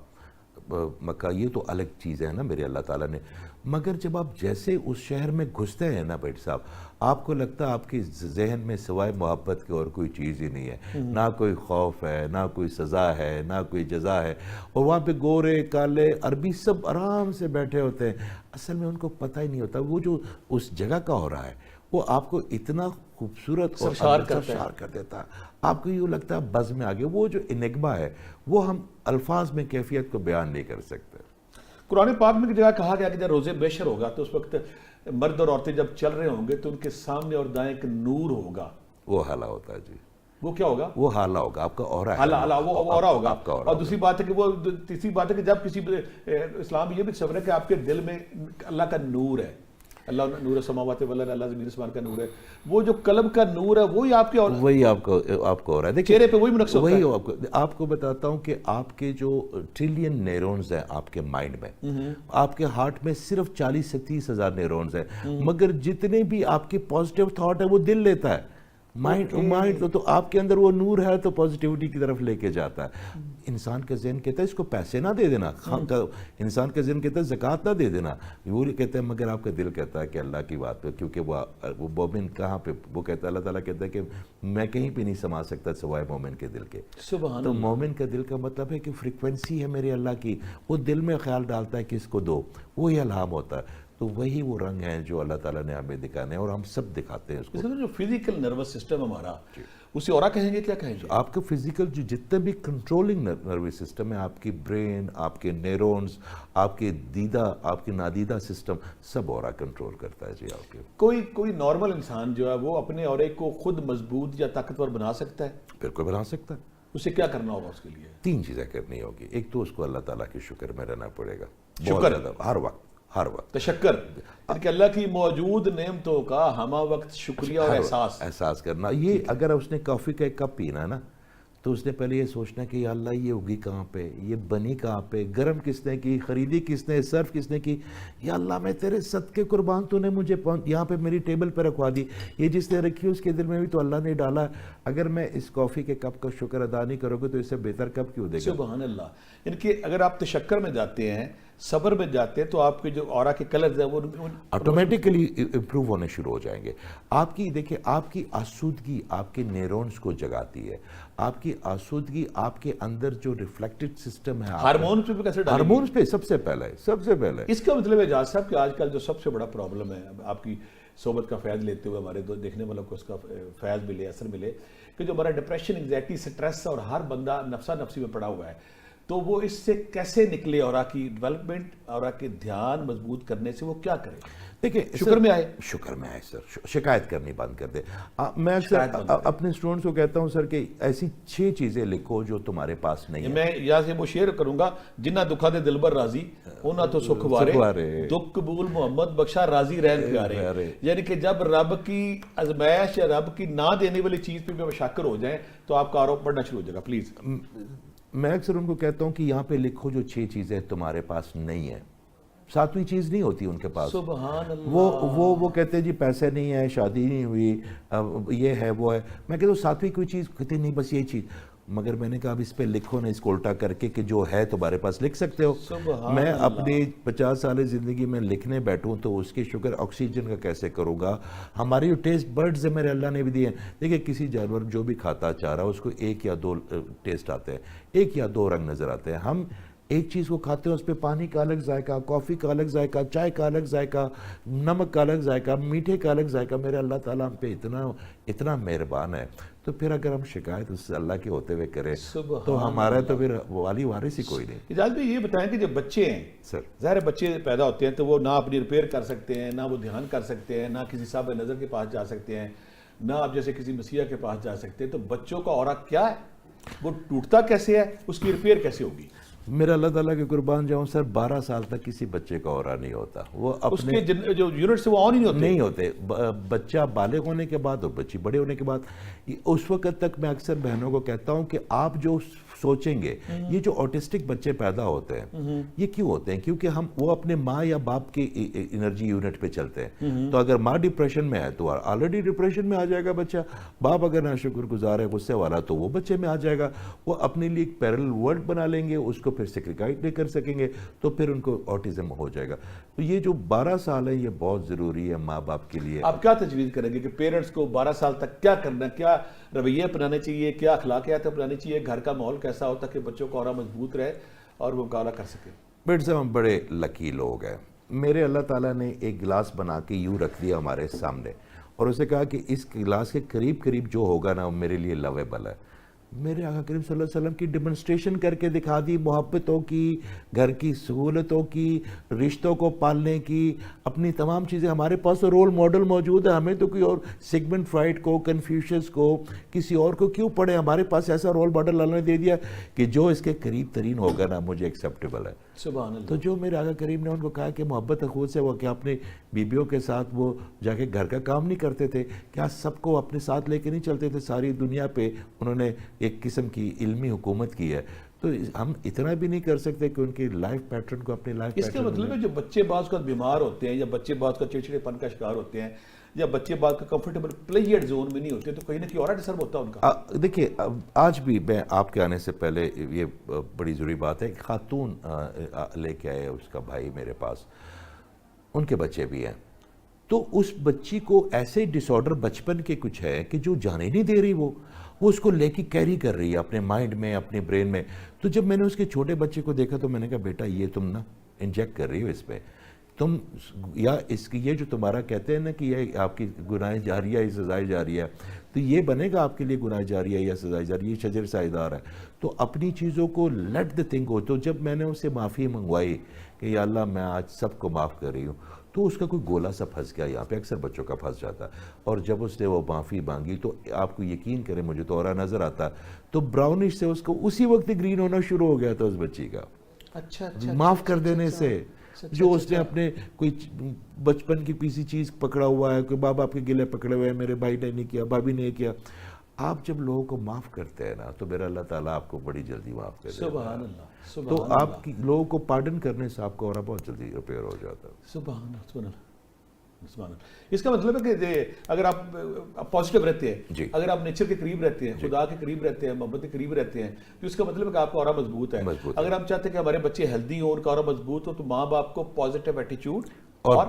مکہ یہ تو الگ چیز ہے نا میرے اللہ تعالیٰ نے، مگر جب آپ جیسے اس شہر میں گھستے ہیں نا بھائی صاحب، آپ کو لگتا ہے آپ کی ذہن میں سوائے محبت کی اور کوئی چیز ہی نہیں ہے، نہ کوئی خوف ہے، نہ کوئی سزا ہے، نہ کوئی جزا ہے، اور وہاں پہ گورے کالے عربی سب آرام سے بیٹھے ہوتے ہیں، اصل میں ان کو پتہ ہی نہیں ہوتا وہ جو اس جگہ کا ہو رہا ہے وہ آپ کو اتنا خوبصورت اور سرشار کر دیتا ہے، آپ کو یوں لگتا ہے بز میں آگے، وہ جو انگما ہے وہ ہم الفاظ میں کیفیت کو بیان نہیں کر سکتے۔ قرآن پاک میں جگہ کہا گیا کہ جب روزے بشر ہوگا تو اس وقت مرد اور عورتیں جب چل رہے ہوں گے تو ان کے سامنے اور دائیں ایک نور ہوگا، وہ حالہ ہوتا ہے جی، وہ کیا ہوگا؟ وہ حالہ ہوگا، آپ کا اورا ہے، حالہ وہ اورا ہوگا۔ آپ کا اورا اور دوسری بات ہے کہ وہ تیسری بات ہے کہ جب کسی اسلام یہ بھی تصور ہے کہ آپ کے دل میں اللہ کا نور ہے، اللہ نور السماوات والارض، اللہ زمین آسمان کا نور ہے، وہ جو قلب کا نور ہے وہی آپ کے اور وہی آپ کو ہو رہا ہے، دیکھیں چہرے پہ وہی منعکس ہوتا ہے۔ وہی آپ کو بتاتا ہوں کہ آپ کے جو ٹریلین نیورونز ہیں آپ کے مائنڈ میں، آپ کے ہارٹ میں صرف 40 سے 30 ہزار نیورونز ہیں، مگر جتنے بھی آپ کی پازیٹیو تھاٹ ہے وہ دل لیتا ہے، مائنڈ تو آپ کے اندر وہ نور ہے تو پازیٹیوٹی کی طرف لے کے جاتا ہے۔ انسان کا ذہن کہتا ہے اس کو پیسے نہ دے دینا، انسان کا ذہن کہتا ہے زکوٰۃ نہ دے دینا، وہ کہتا ہے مگر آپ کا دل کہتا ہے کہ اللہ کی بات پہ، کیونکہ وہ مومن کہاں پہ، وہ کہتا ہے اللہ تعالیٰ کہتا ہے کہ میں کہیں پہ نہیں سما سکتا سوائے مومن کے دل کے۔ سبحان تو مومن کا دل کا مطلب ہے کہ فریکوینسی ہے میرے اللہ کی، وہ دل میں خیال ڈالتا ہے کہ اس کو دو، وہی الہام ہوتا ہے، تو وہی وہ رنگ ہیں جو اللہ تعالیٰ نے ہمیں دکھانے ہیں اور ہم سب دکھاتے ہیں اس کو۔ اس کا جو فزیکل نروس سسٹم ہمارا اسے اورا کہیں گے، کیا کہیں گے؟ آپ کا فزیکل جو جتنے بھی کنٹرولنگ نروس سسٹم ہے، آپ کی برین، آپ کے نیورونز، آپ کے دیدہ، آپ کی نادیدہ سسٹم، سب اورا کنٹرول کرتا ہے جی آپ کے۔ کوئی نارمل انسان جو ہے وہ اپنے اورے کو خود مضبوط یا طاقتور بنا سکتا ہے؟ بالکل بنا سکتا ہے۔ اسے کیا کرنا ہوگا اس کے لیے؟ 3 چیزیں کرنی ہوگی، ایک تو اس کو اللہ تعالیٰ کے شکر میں رہنا پڑے گا، شکر؟ بہت زیادہ، ہر وقت تشکر، کہ اللہ کی موجود نعمتوں کا ہمہ وقت شکریہ اور احساس کرنا۔ یہ اگر اس نے کافی کا ایک کپ پینا نا تو اس نے پہلے یہ سوچنا کہ یا اللہ یہ ہوگی کہاں پہ، یہ بنی کہاں پہ، گرم کس نے کی، خریدی کس نے، سرف کس نے کی، یا اللہ میں تیرے صدقے قربان، تو نے مجھے یہاں پہ میری ٹیبل پہ رکھوا دی، یہ جس نے رکھی اس کے دل میں بھی تو اللہ نے ڈالا، اگر میں اس کافی کے کپ کا شکر ادا نہیں کروں گے تو اس سے بہتر کپ کیوں دے گا؟ سبحان اللہ۔ یعنی کہ اگر آپ تشکر میں جاتے ہیں، صبر میں جاتے ہیں، تو آپ کے جو اورا کے کلرز ہیں وہ آٹومیٹکلی امپروو ہونے شروع ہو جائیں گے۔ آپ کی دیکھیں، آپ کی آسودگی آپ کے نیورونز کو جگاتی ہے، آپ کی آسودگی آپ کے اندر جو ریفلیکٹڈ سسٹم ہے، ہارمونز پہ کیسے ڈالیں گے؟ ہارمونز پہ سب سے پہلے اس کا مطلب ہے اجاز صاحب کہ آج کل جو سب سے بڑا پرابلم ہے، آپ کی صحبت کا فیض لیتے ہوئے ہمارے دیکھنے والوں کو اس کا فیض ملے، اثر ملے، کہ جو ہمارا ڈپریشن، انگزائٹی، سٹریس اور ہر بندہ نفسا نفسی میں پڑا ہوا ہے، تو وہ اس سے کیسے نکلے؟ اورا کی ڈیولپمنٹ، اورا کے دھیان مضبوط کرنے سے وہ کیا کرے؟ دیکھیں، شکر میں آئے، سر شکایت کرنی بند کر دے۔ میں اکثر اپنے اسٹوڈنٹس کو کہتا ہوں سر کہ ایسی 6 چیزیں لکھو جو تمہارے پاس نہیں ہیں۔ میں یہاں سے وہ شعر کروں گا، جنہ دکھا دے دلبر راضی، اونا تو سکھ وارے، دکھ قبول محمد بخشا راضی رہن پیارے۔ یعنی کہ جب رب کی آزمائش یا رب کی نہ دینے والی چیز پہ بھی شاکر ہو جائیں تو آپ کا آروپ بڑھنا شروع ہو جائے گا۔ پلیز، میں اکثر ان کو کہتا ہوں کہ یہاں پہ لکھو جو 6 چیزیں تمہارے پاس نہیں ہیں، 7ویں چیز نہیں ہوتی ان کے پاس۔ سبحان اللہ۔ وہ کہتے ہیں جی پیسے نہیں ہے، شادی نہیں ہوئی، یہ ہے وہ ہے، میں کہتا ہوں 7ویں کوئی چیز، کہتے نہیں بس یہی چیز، مگر میں نے کہا اب اس پہ لکھو نا، اس کو الٹا کر کے کہ جو ہے تمہارے پاس لکھ سکتے ہو۔ میں اپنی 50 سال زندگی میں لکھنے بیٹھوں تو اس کے شکر آکسیجن کا کیسے کروں گا؟ ہماری جو ٹیسٹ برڈز ہیں میرے اللہ نے بھی دیے ہیں، دیکھیں کسی جانور جو بھی کھاتا چاہ رہا اس کو 1 یا 2 ٹیسٹ آتے ہیں، 1 یا 2 رنگ نظر آتے ہیں۔ ہم ایک چیز کو کھاتے ہیں، اس پہ پانی کا الگ ذائقہ، کافی کا الگ ذائقہ، چائے کا الگ ذائقہ، نمک کا الگ ذائقہ، میٹھے کا الگ ذائقہ۔ میرے اللہ تعالیٰ ہم پہ اتنا مہربان ہے، تو پھر اگر ہم شکایت اس سے اللہ کے ہوتے ہوئے کریں تو ہمارا تو پھر والی وارث ہی کوئی نہیں۔ اجاز بھائی یہ بتائیں کہ جو بچے ہیں، سر ظاہر بچے پیدا ہوتے ہیں تو وہ نہ اپنی ریپیئر کر سکتے ہیں، نہ وہ دھیان کر سکتے ہیں، نہ کسی صاحب نظر کے پاس جا سکتے ہیں، نہ آپ جیسے کسی مسیح کے پاس جا سکتے ہیں، تو بچوں کا اورا کیا ہے؟ وہ ٹوٹتا کیسے ہے؟ اس کی ریپیئر کیسے ہوگی؟ میرا اللہ تعالیٰ کے قربان جاؤں سر، 12 سال تک کسی بچے کا اورا نہیں ہوتا، وہ اس کے جو یونٹ سے وہ آن ہی نہیں ہوتے۔ بچہ بالغ ہونے کے بعد اور بچی بڑے ہونے کے بعد، اس وقت تک میں اکثر بہنوں کو کہتا ہوں کہ آپ جو سوچیں گے یہ جو آٹسٹک بچے پیدا ہوتے ہیں یہ کیوں ہوتے ہیں؟ کیونکہ وہ اپنے ماں یا باپ کے انرجی یونٹ پہ چلتے ہیں. تو اگر ماں ڈپریشن میں ہے تو آلریڈی ڈپریشن میں آ جائے گا بچہ. باپ اگر ناشکر گزار ہے غصے والا تو وہ بچے میں آ جائے گا. وہ اپنے لیے ایک پیرل ورلڈ بنا لیں گے, اس کو پھر سیکریفائز نہیں کر سکیں گے تو پھر ان کو آٹزم ہو جائے گا. تو یہ جو 12 سال ہے یہ بہت ضروری ہے ماں باپ کے لیے. آپ کیا تجویز کریں گے کہ پیرنٹس کو 12 سال تک کیا کرنا ہے, کیا رویے اپنانے چاہیے, کیا اخلاقیات اپنانی چاہیے, گھر کا ماحول کیسا ہوتا کہ بچوں کا اورا مضبوط رہے اور وہ مقابلہ کر سکے؟ بیٹھ صاحب ہم بڑے لکی لوگ ہیں. میرے اللہ تعالیٰ نے ایک گلاس بنا کے یوں رکھ دیا ہمارے سامنے اور اسے کہا کہ اس گلاس کے قریب قریب جو ہوگا نا وہ میرے لیے لویبل ہے. میرے آقا کریم صلی اللہ علیہ وسلم کی ڈیمونسٹریشن کر کے دکھا دی, محبتوں کی, گھر کی سہولتوں کی, رشتوں کو پالنے کی, اپنی تمام چیزیں. ہمارے پاس تو رول ماڈل موجود ہے, ہمیں تو کوئی اور سگمنٹ فرائڈ کو, کنفیوشس کو, کسی اور کو کیوں پڑھے؟ ہمارے پاس ایسا رول ماڈل اللہ نے دے دیا کہ جو اس کے قریب ترین ہوگا نا مجھے ایکسیپٹیبل ہے. سبحان اللہ. تو جو میرے آقا کریم نے ان کو کہا کہ محبت اخوت سے وہ کیا اپنے بیبیوں کے ساتھ وہ جا کے گھر کا کام نہیں کرتے تھے, کیا سب کو اپنے ساتھ لے کے نہیں چلتے تھے؟ ساری دنیا پہ انہوں نے ایک قسم کی علمی حکومت کی ہے. تو ہم اتنا بھی نہیں کر سکتے کہ ان کی لائف پیٹرن کو اپنے لائف اس کا مطلب ہے جو بچے بعض کا بیمار ہوتے ہیں یا بچے بعض کا چڑچڑے پن کا شکار ہوتے ہیں یا بچے بعض کا کمفرٹیبل پلیئر زون میں نہیں ہوتے تو کہیں نہ کہیں اور ڈسٹرب ہوتا ہے ان کا. دیکھیے آج بھی میں آپ کے آنے سے پہلے یہ بڑی ضروری بات ہے کہ خاتون لے کے آئے اس کا بھائی میرے پاس, ان کے بچے بھی ہیں. تو اس بچی کو ایسے ڈس آرڈر بچپن کے کچھ ہے کہ جو جانے نہیں دے رہی, وہ اس کو لے کے کیری کر رہی ہے اپنے مائنڈ میں, اپنے برین میں. تو جب میں نے اس کے چھوٹے بچے کو دیکھا تو میں نے کہا بیٹا یہ تم نا انجیکٹ کر رہی ہو اس پہ, تم یا اس کی یہ جو تمہارا کہتے ہیں نا کہ یہ آپ کی گناہ جاریہ ہے, سزائے جاریہ ہے, تو یہ بنے گا آپ کے لیے گناہ جاریہ یا سزائے جاریہ, یہ شجر سائیدار ہے. تو اپنی چیزوں کو لیٹ دا تھنگ ہو. تو جب میں نے اس سے معافی منگوائی کہ یا اللہ میں آج سب کو معاف کر رہی ہوں, تو اس کا کوئی گولا سا پھنس گیا یہاں پہ, اکثر بچوں کا پھنس جاتا. اور جب اس نے وہ معافی مانگی تو آپ کو یقین کریں مجھے تو اورا نظر آتا, تو براؤنش سے اس کو اسی وقت گرین ہونا شروع ہو گیا تھا اس بچی کا. اچھا معاف کر دینے سے جو اس نے اپنے کوئی بچپن کی کسی چیز پکڑا ہوا ہے, کوئی باپ کے گلے پکڑے ہوئے ہیں, میرے بھائی نے نہیں کیا, بھابھی نے کیا. آپ جب لوگوں کو معاف کرتے ہیں نا تو میرا اللہ تعالیٰ آپ کو بڑی جلدی معاف کر دیتا ہے. سبحان اللہ. تو آپ کی لوگوں کو پارڈن کرنے سے آپ کا اورا بہت جلدی ریپیئر ہو جاتا ہے. سبحان اللہ. اس کا مطلب ہے کہ اگر آپ پازیٹیو رہتے ہیں, اگر آپ نیچر کے قریب رہتے ہیں, خدا کے قریب رہتے ہیں, محبت کے قریب رہتے ہیں, تو اس کا مطلب ہے کہ آپ کا اورا مضبوط ہے. اگر ہم چاہتے ہیں کہ ہمارے بچے ہیلدی ہوں, ان کا اورا مضبوط ہو, تو ماں باپ کو پازیٹیو ایٹیچیوڈ اور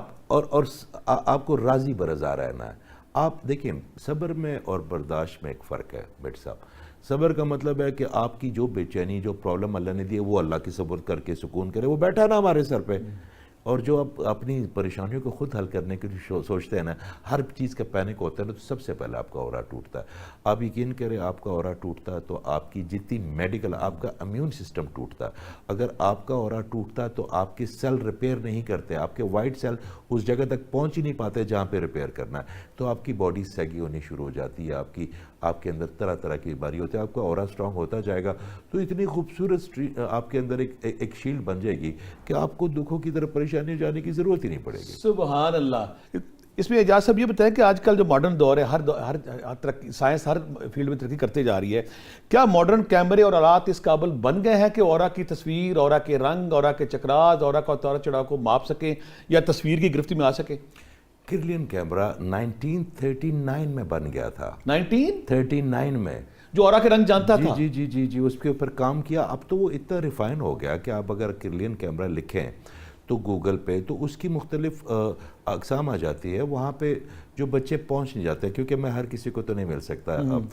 آپ کو راضی برضا رہنا ہے. آپ دیکھیں صبر میں اور برداشت میں ایک فرق ہے بیٹ صاحب. صبر کا مطلب ہے کہ آپ کی جو بے چینی, جو پرابلم اللہ نے دی ہے وہ اللہ کی صبر کر کے سکون کرے, وہ بیٹھا نا ہمارے سر پہ. اور جو آپ اپنی پریشانیوں کو خود حل کرنے کے لیے سوچتے ہیں نا, ہر چیز کا پینک ہوتا ہے نا, تو سب سے پہلے آپ کا اورا ٹوٹتا ہے. آپ یقین کریں آپ کا اورا ٹوٹتا ہے تو آپ کی جتنی میڈیکل, آپ کا امیون سسٹم ٹوٹتا ہے. اگر آپ کا اورا ٹوٹتا ہے تو آپ کے سیل ریپیئر نہیں کرتے, آپ کے وائٹ سیل اس جگہ تک پہنچ ہی نہیں پاتے جہاں پہ ریپیئر کرنا ہے. تو آپ کی باڈی سیگی ہونی شروع ہو جاتی ہے, آپ کے اندر طرح طرح کی بیماری ہوتی ہے, آپ کا اورا سٹرونگ ہوتا جائے گا. تو اتنی خوبصورت آپ کے اندر ایک شیلڈ بن جائے گی کہ آپ کو دکھوں کی طرف پریشانی جانے کی ضرورت ہی نہیں پڑے گی. سبحان اللہ. اس میں اعجاز صاحب یہ بتائیں کہ آج کل جو ماڈرن دور ہے, ہر سائنس ہر فیلڈ میں ترقی کرتے جا رہی ہے, کیا ماڈرن کیمرے اور آلات اس قابل بن گئے ہیں کہ اورا کی تصویر, اورا کے رنگ, اورا کے چکراز, اورا کا اتار چڑھاؤ کو ماپ سکیں یا تصویر کی گرفتی میں آ سکیں؟ کرلین کیمرہ 1939 میں بن گیا تھا. 1939 میں جو اورا کے رنگ جانتا تھا. جی اس کے اوپر کام کیا. اب تو وہ اتنا ریفائن ہو گیا کہ آپ اگر کرلین کیمرہ لکھیں تو گوگل پہ تو اس کی مختلف اقسام آ جاتی ہے. وہاں پہ جو بچے پہنچ نہیں جاتے, کیونکہ میں ہر کسی کو تو نہیں مل سکتا اب,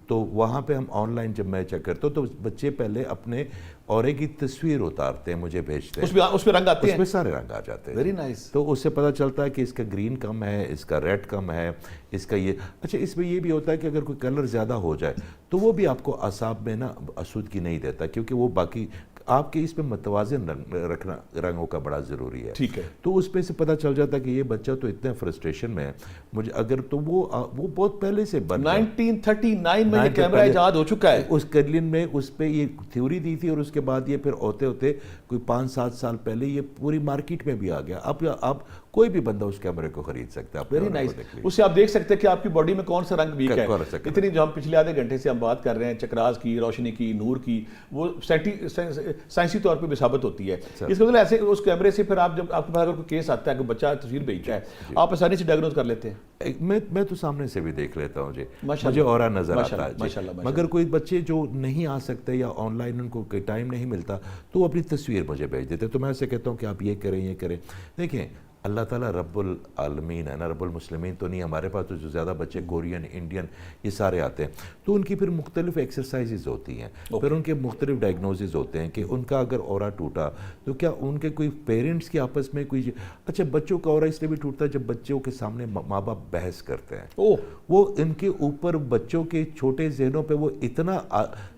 تو وہاں پہ ہم آن لائن جب میں چیک کرتا ہوں تو بچے پہلے اپنے اورے کی تصویر اتارتے ہیں, مجھے بھیجتے ہیں, اس پہ رنگ آتے ہیں, اس پہ سارے رنگ آ جاتے ہیں. Very nice. تو اس سے پتہ چلتا ہے کہ اس کا گرین کم ہے, اس کا ریڈ کم ہے, اس کا یہ اچھا. اس میں یہ بھی ہوتا ہے کہ اگر کوئی کلر زیادہ ہو جائے تو وہ بھی آپ کو اعصاب میں نا آسودگی نہیں دیتا, کیونکہ وہ باقی آپ کے اس پہ متوازن رکھنا رنگوں کا بڑا ضروری ہے. ٹھیک ہے. تو اس پہ سے پتہ چل جاتا ہے کہ یہ بچہ تو اتنے فرسٹریشن میں ہے مجھے, اگر تو وہ بہت پہلے سے بن 1939 میں یہ کیمرہ ایجاد ہو چکا ہے. اس کرلین میں اس پہ یہ تھیوری دی تھی, اور اس کے بعد یہ پھر ہوتے ہوتے کوئی 5-7 سال پہلے یہ پوری مارکیٹ میں بھی آ گیا. اب کوئی بھی بندہ اس کیمرے کو خرید سکتا ہے. Very nice. اس سے آپ دیکھ سکتے ہیں کہ آپ کی باڈی میں کون سا رنگ ویک ہے. اتنی جو ہم پچھلے آدھے گھنٹے سے ہم بات کر رہے ہیں چکراس کی, روشنی کی, نور کی, وہ سائنسی طور پہ بھی ثابت ہوتی ہے. اس کے بدلے ایسے اس کیمرے سے پھر آپ جب آپ کے پاس اگر کوئی کیس آتا ہے کہ بچہ تصویر بھیجتا ہے آپ آسانی سے ڈائگنوز کر لیتے ہیں. میں تو سامنے سے بھی دیکھ لیتا ہوں جی, مجھے اورا نظر آتا ہے. مگر کوئی بچے جو نہیں آ سکتے یا آن لائن ان کو ٹائم نہیں ملتا تو وہ اپنی تصویر مجھے بھیج دیتے. تو میں اسے کہتا ہوں کہ آپ یہ کریں یہ کریں. دیکھیں اللہ تعالیٰ رب العالمین ہے نا, رب المسلمین تو نہیں. ہمارے پاس تو جو زیادہ بچے کورین, انڈین یہ سارے آتے ہیں تو ان کی پھر مختلف ایکسرسائزز ہوتی ہیں, پھر ان کے مختلف ڈائگنوزز ہوتے ہیں کہ ان کا اگر اورا ٹوٹا تو کیا ان کے کوئی پیرنٹس کے آپس میں کوئی اچھا بچوں کا اورا اس لیے بھی ٹوٹتا ہے جب بچوں کے سامنے ماں باپ بحث کرتے ہیں. وہ ان کے اوپر بچوں کے چھوٹے ذہنوں پہ وہ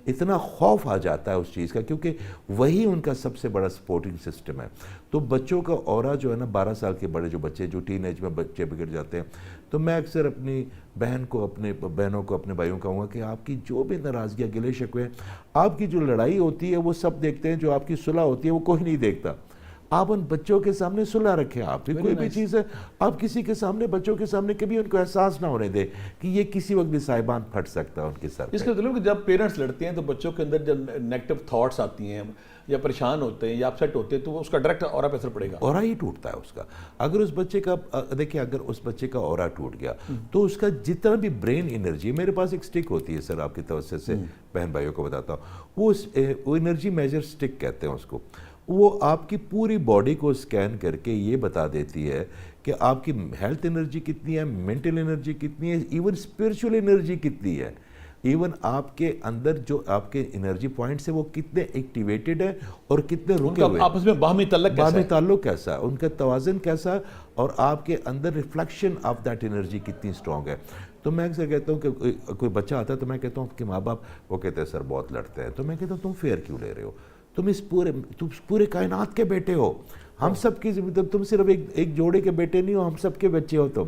اتنا خوف آ جاتا ہے اس چیز کا, کیونکہ وہی ان کا سب سے بڑا سپورٹنگ سسٹم ہے. تو بچوں کا اورا جو ہے نا 12 سال کے بڑے جو بچے جو ٹین ایج میں بچے بگڑ جاتے ہیں, تو میں اکثر اپنی بہنوں کو اپنے بھائیوں کہوں گا کہ آپ کی جو بھی ناراضگیاں گلے شکوے ہیں, آپ کی جو لڑائی ہوتی ہے وہ سب دیکھتے ہیں, جو آپ کی صلح ہوتی ہے وہ کوئی نہیں دیکھتا. آپ ان بچوں کے سامنے صلح رکھیں. آپ کی کوئی بھی چیز ہے آپ کسی کے سامنے بچوں کے سامنے کبھی ان کو احساس نہ ہونے دے کہ یہ کسی وقت بھی صاحبان پھٹ سکتا ہے ان کے سر. اس کا مطلب کہ جب پیرنٹس لڑتے ہیں تو بچوں کے اندر جب نیگیٹو تھاٹس آتی ہیں یا پریشان ہوتے ہیں یا اپسیٹ ہوتے ہیں تو اس کا ڈائریکٹ اورا پہ اثر پڑے گا. اورا ہی ٹوٹتا ہے اس کا. اگر اس بچے کا دیکھیں اگر اس بچے کا اورا ٹوٹ گیا تو اس کا جتنا بھی برین انرجی, میرے پاس ایک سٹک ہوتی ہے سر آپ کی توسط سے بہن بھائیوں کو بتاتا ہوں, وہ انرجی میجر سٹک کہتے ہیں اس کو. وہ آپ کی پوری باڈی کو اسکین کر کے یہ بتا دیتی ہے کہ آپ کی ہیلتھ انرجی کتنی ہے, مینٹل انرجی کتنی ہے, ایون اسپرچول انرجی کتنی ہے, ایون آپ کے اندر جو آپ کے انرجی پوائنٹس ہیں وہ کتنے ایکٹیویٹڈ ہیں اور کتنے رکے ہوئے ہیں, آپس میں باہمی تعلق کیسا ہے, ان کا توازن کیسا ہے, اور آپ کے اندر ریفلیکشن آف دیٹ انرجی کتنی اسٹرانگ ہے. تو میں اکثر کہتا ہوں کہ کوئی بچہ آتا ہے تو میں کہتا ہوں کہ ماں باپ وہ کہتے ہیں سر بہت لڑتے ہیں, تو میں کہتا ہوں تم فیئر کیوں لے رہے ہو, تم پورے کائنات کے بیٹے ہو, ہم سب کی, تم صرف ایک جوڑے کے بیٹے نہیں ہو, ہم سب کے بچے ہو تم.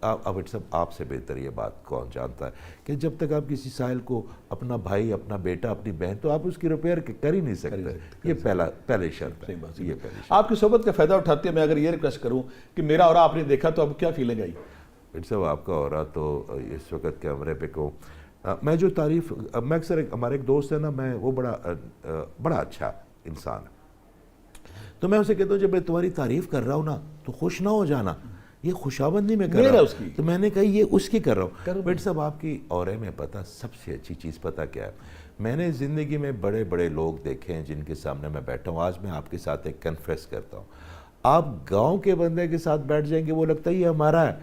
اب سب آپ سے بہتر یہ بات کون جانتا ہے کہ جب تک آپ کسی سائل کو اپنا بھائی, اپنا بیٹا, اپنی بہن, تو آپ اس کی ریپیئر کر ہی نہیں سکتے. یہ پہلے شرط ہے. آپ کی صحبت کا فائدہ اٹھاتے ہیں میں اگر یہ ریکویسٹ کروں کہ میرا اورا آپ نے دیکھا تو اب کیا فیلنگ آئی؟ صاحب آپ کا اورا تو اس وقت کیمرے پہ کو میں جو تعریف, میں اکثر ہمارے ایک دوست ہے نا, میں وہ بڑا اچھا انسان ہے, تو میں اسے کہتا ہوں جب میں تمہاری تعریف کر رہا ہوں نا تو خوش نہ ہو جانا, یہ خوشابندی میں کر رہا ہوں. تو میں نے کہا یہ اس کی کر رہا ہوں. بیٹا صاحب آپ کی اورے میں پتہ سب سے اچھی چیز پتہ کیا ہے, میں نے زندگی میں بڑے بڑے لوگ دیکھے ہیں جن کے سامنے میں بیٹھا ہوں. آج میں آپ کے ساتھ ایک کنفیس کرتا ہوں, آپ گاؤں کے بندے کے ساتھ بیٹھ جائیں گے وہ لگتا ہے یہ ہمارا ہے,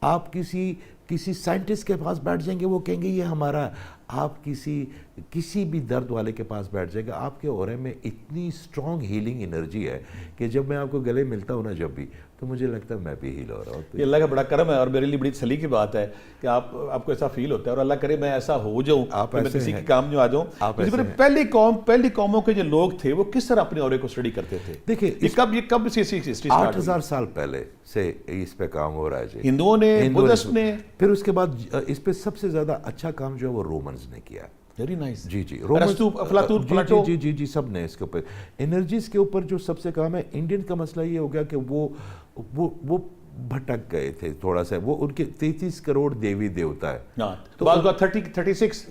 آپ کسی سائنٹسٹ کے پاس بیٹھ جائیں گے وہ کہیں گے یہ ہمارا ہے, آپ کسی بھی درد والے کے پاس بیٹھ جائے گا, آپ کے اورے میں اتنی اسٹرانگ ہیلنگ انرجی ہے کہ جب میں آپ کو گلے ملتا ہوں نا جب بھی, تو مجھے لگتا ہے میں بھی ہیل ہو رہا ہوں. یہ اللہ کا بڑا کرم ہے اور میرے لیے بڑی تسلی کی بات ہے کہ آپ کو ایسا فیل ہوتا ہے, اور اللہ کرے میں ایسا ہو جاؤں, میں کسی کے کام میں آ جاؤں. پہلی قوموں کے جو لوگ تھے وہ کس طرح اپنے اورے کو اسٹڈی کرتے تھے؟ دیکھیں یہ کب سے 8,000 سال پہلے سے اس پہ کام ہو رہا ہے جی. ہندوؤں نے, بدھسٹ نے, پھر اس کے بعد اس پہ سب سے زیادہ اچھا کام جو ہے وہ رومنز نے کیا. Very nice. جی افلاطون پلاٹو جی سب نے اس کے اوپر انرجیز کے اوپر جو سب سے کام ہے. انڈین کا مسئلہ یہ ہو گیا کہ وہ بھٹک گئے تھے تھوڑا سا, وہ ان کے 33 کروڑ دیوی دیوتا ہے, تو بعض کا 36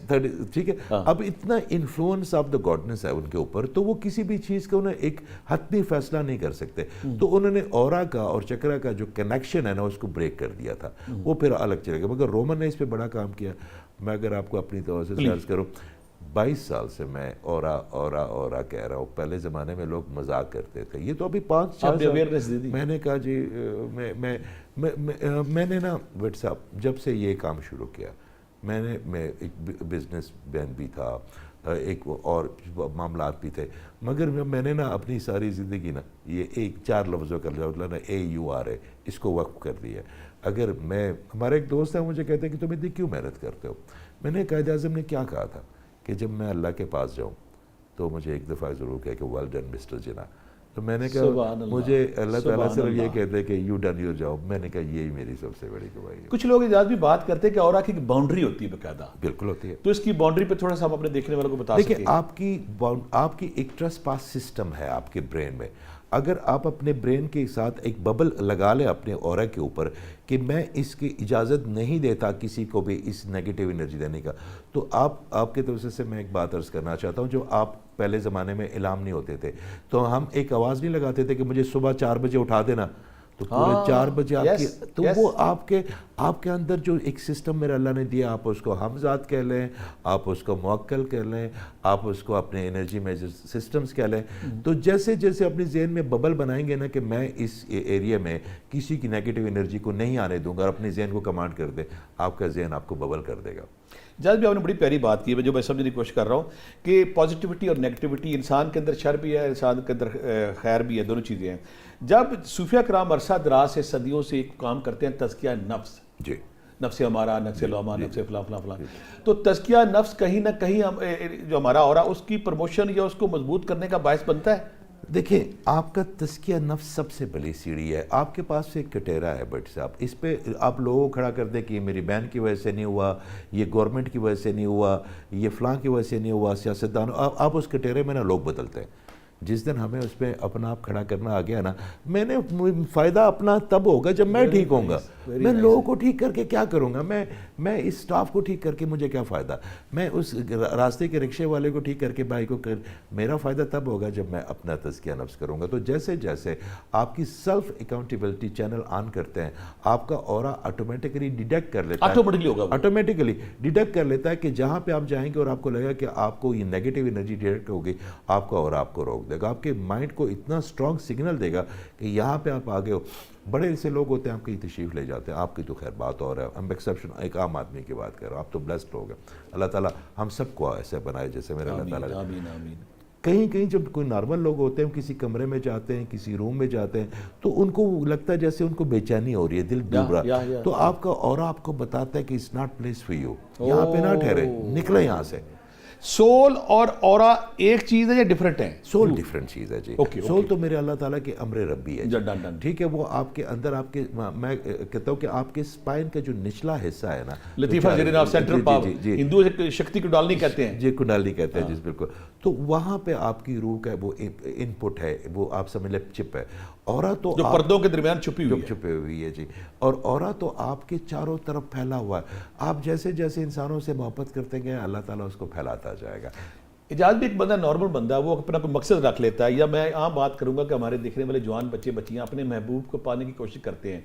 ٹھیک ہے. اب اتنا انفلوئنس آف دا گاڈنس ہے ان کے اوپر, تو وہ کسی بھی چیز کا انہیں ایک حتمی فیصلہ نہیں کر سکتے. تو انہوں نے اورا کا اور چکرا کا جو کنیکشن ہے نا اس کو بریک کر دیا تھا, وہ پھر الگ چلے گا. مگر رومن نے اس پہ بڑا کام کیا. میں اگر آپ کو اپنی طور سے سرچ کروں, 22 سال سے میں اورا کہہ رہا ہوں. پہلے زمانے میں لوگ مذاق کرتے تھے, یہ تو ابھی 5-6 سال. میں نے کہا جی میں نے نا ویٹ صاحب جب سے یہ کام شروع کیا, میں ایک بزنس مین بھی تھا, ایک اور معاملات بھی تھے, مگر میں نے نا اپنی ساری زندگی نا یہ 4 لفظوں کا نا AURA اس کو وقف کر دیا. اگر ہمارے ایک دوست ہے مجھے کہتے ہیں کہ تم اتنی کیوں محنت کرتے ہو. میں نے قائد اعظم نے کیا کہا تھا کہ جب میں اللہ کے پاس جاؤں تو مجھے ایک دفعہ ضرور کہے کہ ویل ڈن مسٹر جناح. تو میں نے کہا مجھے اللہ تعالیٰ صرف یہ کہتے ہیں کہ یو ڈن یور جاب. میں نے کہا یہی میری سب سے بڑی گواہی ہے. کچھ لوگ اجازت بھی بات کرتے ہیں کہ اورا کی باؤنڈری ہوتی ہے باقاعدہ. بالکل ہوتی ہے. تو اس کی باؤنڈری پہ تھوڑا سا آپ اپنے دیکھنے والوں کو بتا سکیں. دیکھیں آپ کی ایک ٹرسٹ پاس سسٹم ہے آپ کے برین میں. اگر آپ اپنے برین کے ساتھ ایک ببل لگا لیں اپنے اورا کے اوپر کہ میں اس کی اجازت نہیں دیتا کسی کو بھی اس نیگیٹو انرجی دینے کا، تو آپ کے طرف سے میں ایک بات عرض کرنا چاہتا ہوں. جو آپ پہلے زمانے میں اعلام نہیں ہوتے تھے تو ہم ایک آواز نہیں لگاتے تھے کہ مجھے صبح 4 بجے اٹھا دینا، تو پورے 4 بجے آپ کی، تو وہ آپ کے اندر جو ایک سسٹم میرا اللہ نے دیا، آپ اس کو حمزات کہہ لیں، آپ اس کو موکل کہہ لیں، آپ اس کو اپنے انرجی میجر سسٹمز کہہ لیں. تو جیسے جیسے اپنی ذہن میں ببل بنائیں گے نا کہ میں اس ایریا میں کسی کی نیگیٹو انرجی کو نہیں آنے دوں گا اور اپنے ذہن کو کمانڈ کر دے، آپ کا ذہن آپ کو ببل کر دے گا. جاز بھی آپ نے بڑی پیاری بات کی ہے جو میں سمجھنے کی کوشش کر رہا ہوں کہ پازیٹیوٹی اور نیگیٹیوٹی، انسان کے اندر شر بھی ہے، انسان کے اندر خیر بھی ہے، دونوں چیزیں ہیں. جب صوفیہ کرام عرصہ دراز سے صدیوں سے ایک کام کرتے ہیں تزکیہ نفس، جی، نفس ہمارا، نفس لوما، نفس فلاں فلاں فلاں، تو تزکیہ نفس کہیں نہ کہیں جو ہمارا اورا اس کی پروموشن یا اس کو مضبوط کرنے کا باعث بنتا ہے. دیکھیں آپ کا تزکیہ نفس سب سے بڑی سیڑھی ہے. آپ کے پاس ایک کٹیرا ہے بٹ صاحب، اس پہ آپ لوگوں کو کھڑا کر دیں کہ یہ میری بہن کی وجہ سے نہیں ہوا، یہ گورنمنٹ کی وجہ سے نہیں ہوا، یہ فلاں کی وجہ سے نہیں ہوا، سیاستدان، آپ اس کٹیرے میں نا لوگ بدلتے ہیں. جس دن ہمیں اس پہ اپنا آپ کھڑا کرنا آ گیا نا، میں نے فائدہ اپنا تب ہوگا جب میں ٹھیک ہوں گا. میں لوگوں کو ٹھیک کر کے کیا کروں گا؟ میں اس سٹاف کو ٹھیک کر کے مجھے کیا فائدہ؟ میں اس راستے کے رکشے والے کو ٹھیک کر کے بھائی کو میرا فائدہ تب ہوگا جب میں اپنا تزکیہ نفس کروں گا. تو جیسے جیسے آپ کی سیلف اکاؤنٹیبلٹی چینل آن کرتے ہیں، آپ کا اورا آٹومیٹکلی ڈیٹیکٹ کر لیتا ہے، آٹومیٹکلی ڈیٹیکٹ کر لیتا ہے کہ جہاں پہ آپ جائیں گے اور آپ کو لگا کہ آپ کو یہ نیگیٹو انرجی ڈیٹیکٹ ہوگی، آپ کا اورا آپ کو روک دے گا، آپ کے مائنڈ کو اتنا سٹرونگ سگنل دے گا کہ یہاں پہ آپ آگے ہو. بڑے ایسے لوگ ہوتے ہیں آپ کہیں تشریف لے جاتے ہیں، آپ کی تو خیر بات اور ہے، ہم ایکسیپشن ایک عام آدمی کی بات کر رہا ہوں، آپ تو بلیسڈ لوگ ہیں. اللہ تعالیٰ ہم سب کو ایسے بنائے جیسے میرے اللہ تعالیٰ. آمین آمین. کہیں جب کوئی نارمل لوگ ہوتے ہیں کسی کمرے میں جاتے ہیں، کسی روم میں جاتے ہیں، تو ان کو لگتا ہے جیسے ان کو بے چینی ہو رہی ہے، دل ڈوب رہا ہے. تو آپ کا اورا آپ کو بتاتا ہے کہ it's not place for you, یہاں پہ نہ ٹھہرے، نکلے یہاں سے. سول اور اورا ایک چیز ہے یا ڈیفرنٹ ہے؟ سول ڈیفرنٹ چیز ہے جی. سول تو میرے اللہ تعالیٰ کے امر ربی ہے، ٹھیک ہے. وہ آپ کے اندر، آپ کے، میں کہتا ہوں کہ آپ کے سپائن کا جو نچلا حصہ ہے نا، لطیفہ زیر ناف سینٹرل پاور، ہندو شکتی کو ڈالنی کہتے ہیں، جی کنڈالنی کہتے ہیں، جی بالکل. تو وہاں پہ آپ کی روح کا وہ ان پٹ ہے، وہ آپ سمجھ لیں چپ ہے. اورا تو جو پردوں کے درمیان چھپی ہوئی ہے جی. اور اورا تو آپ کے چاروں طرف پھیلا ہوا ہے. آپ جیسے جیسے انسانوں سے محبت کرتے گئے، اللہ تعالیٰ اس کو پھیلاتا جائے گا. اجازت بھی ایک بندہ نارمل بندہ وہ اپنا کوئی مقصد رکھ لیتا ہے، یا میں عام بات کروں گا کہ ہمارے دیکھنے والے جوان بچے بچیاں اپنے محبوب کو پانے کی کوشش کرتے ہیں.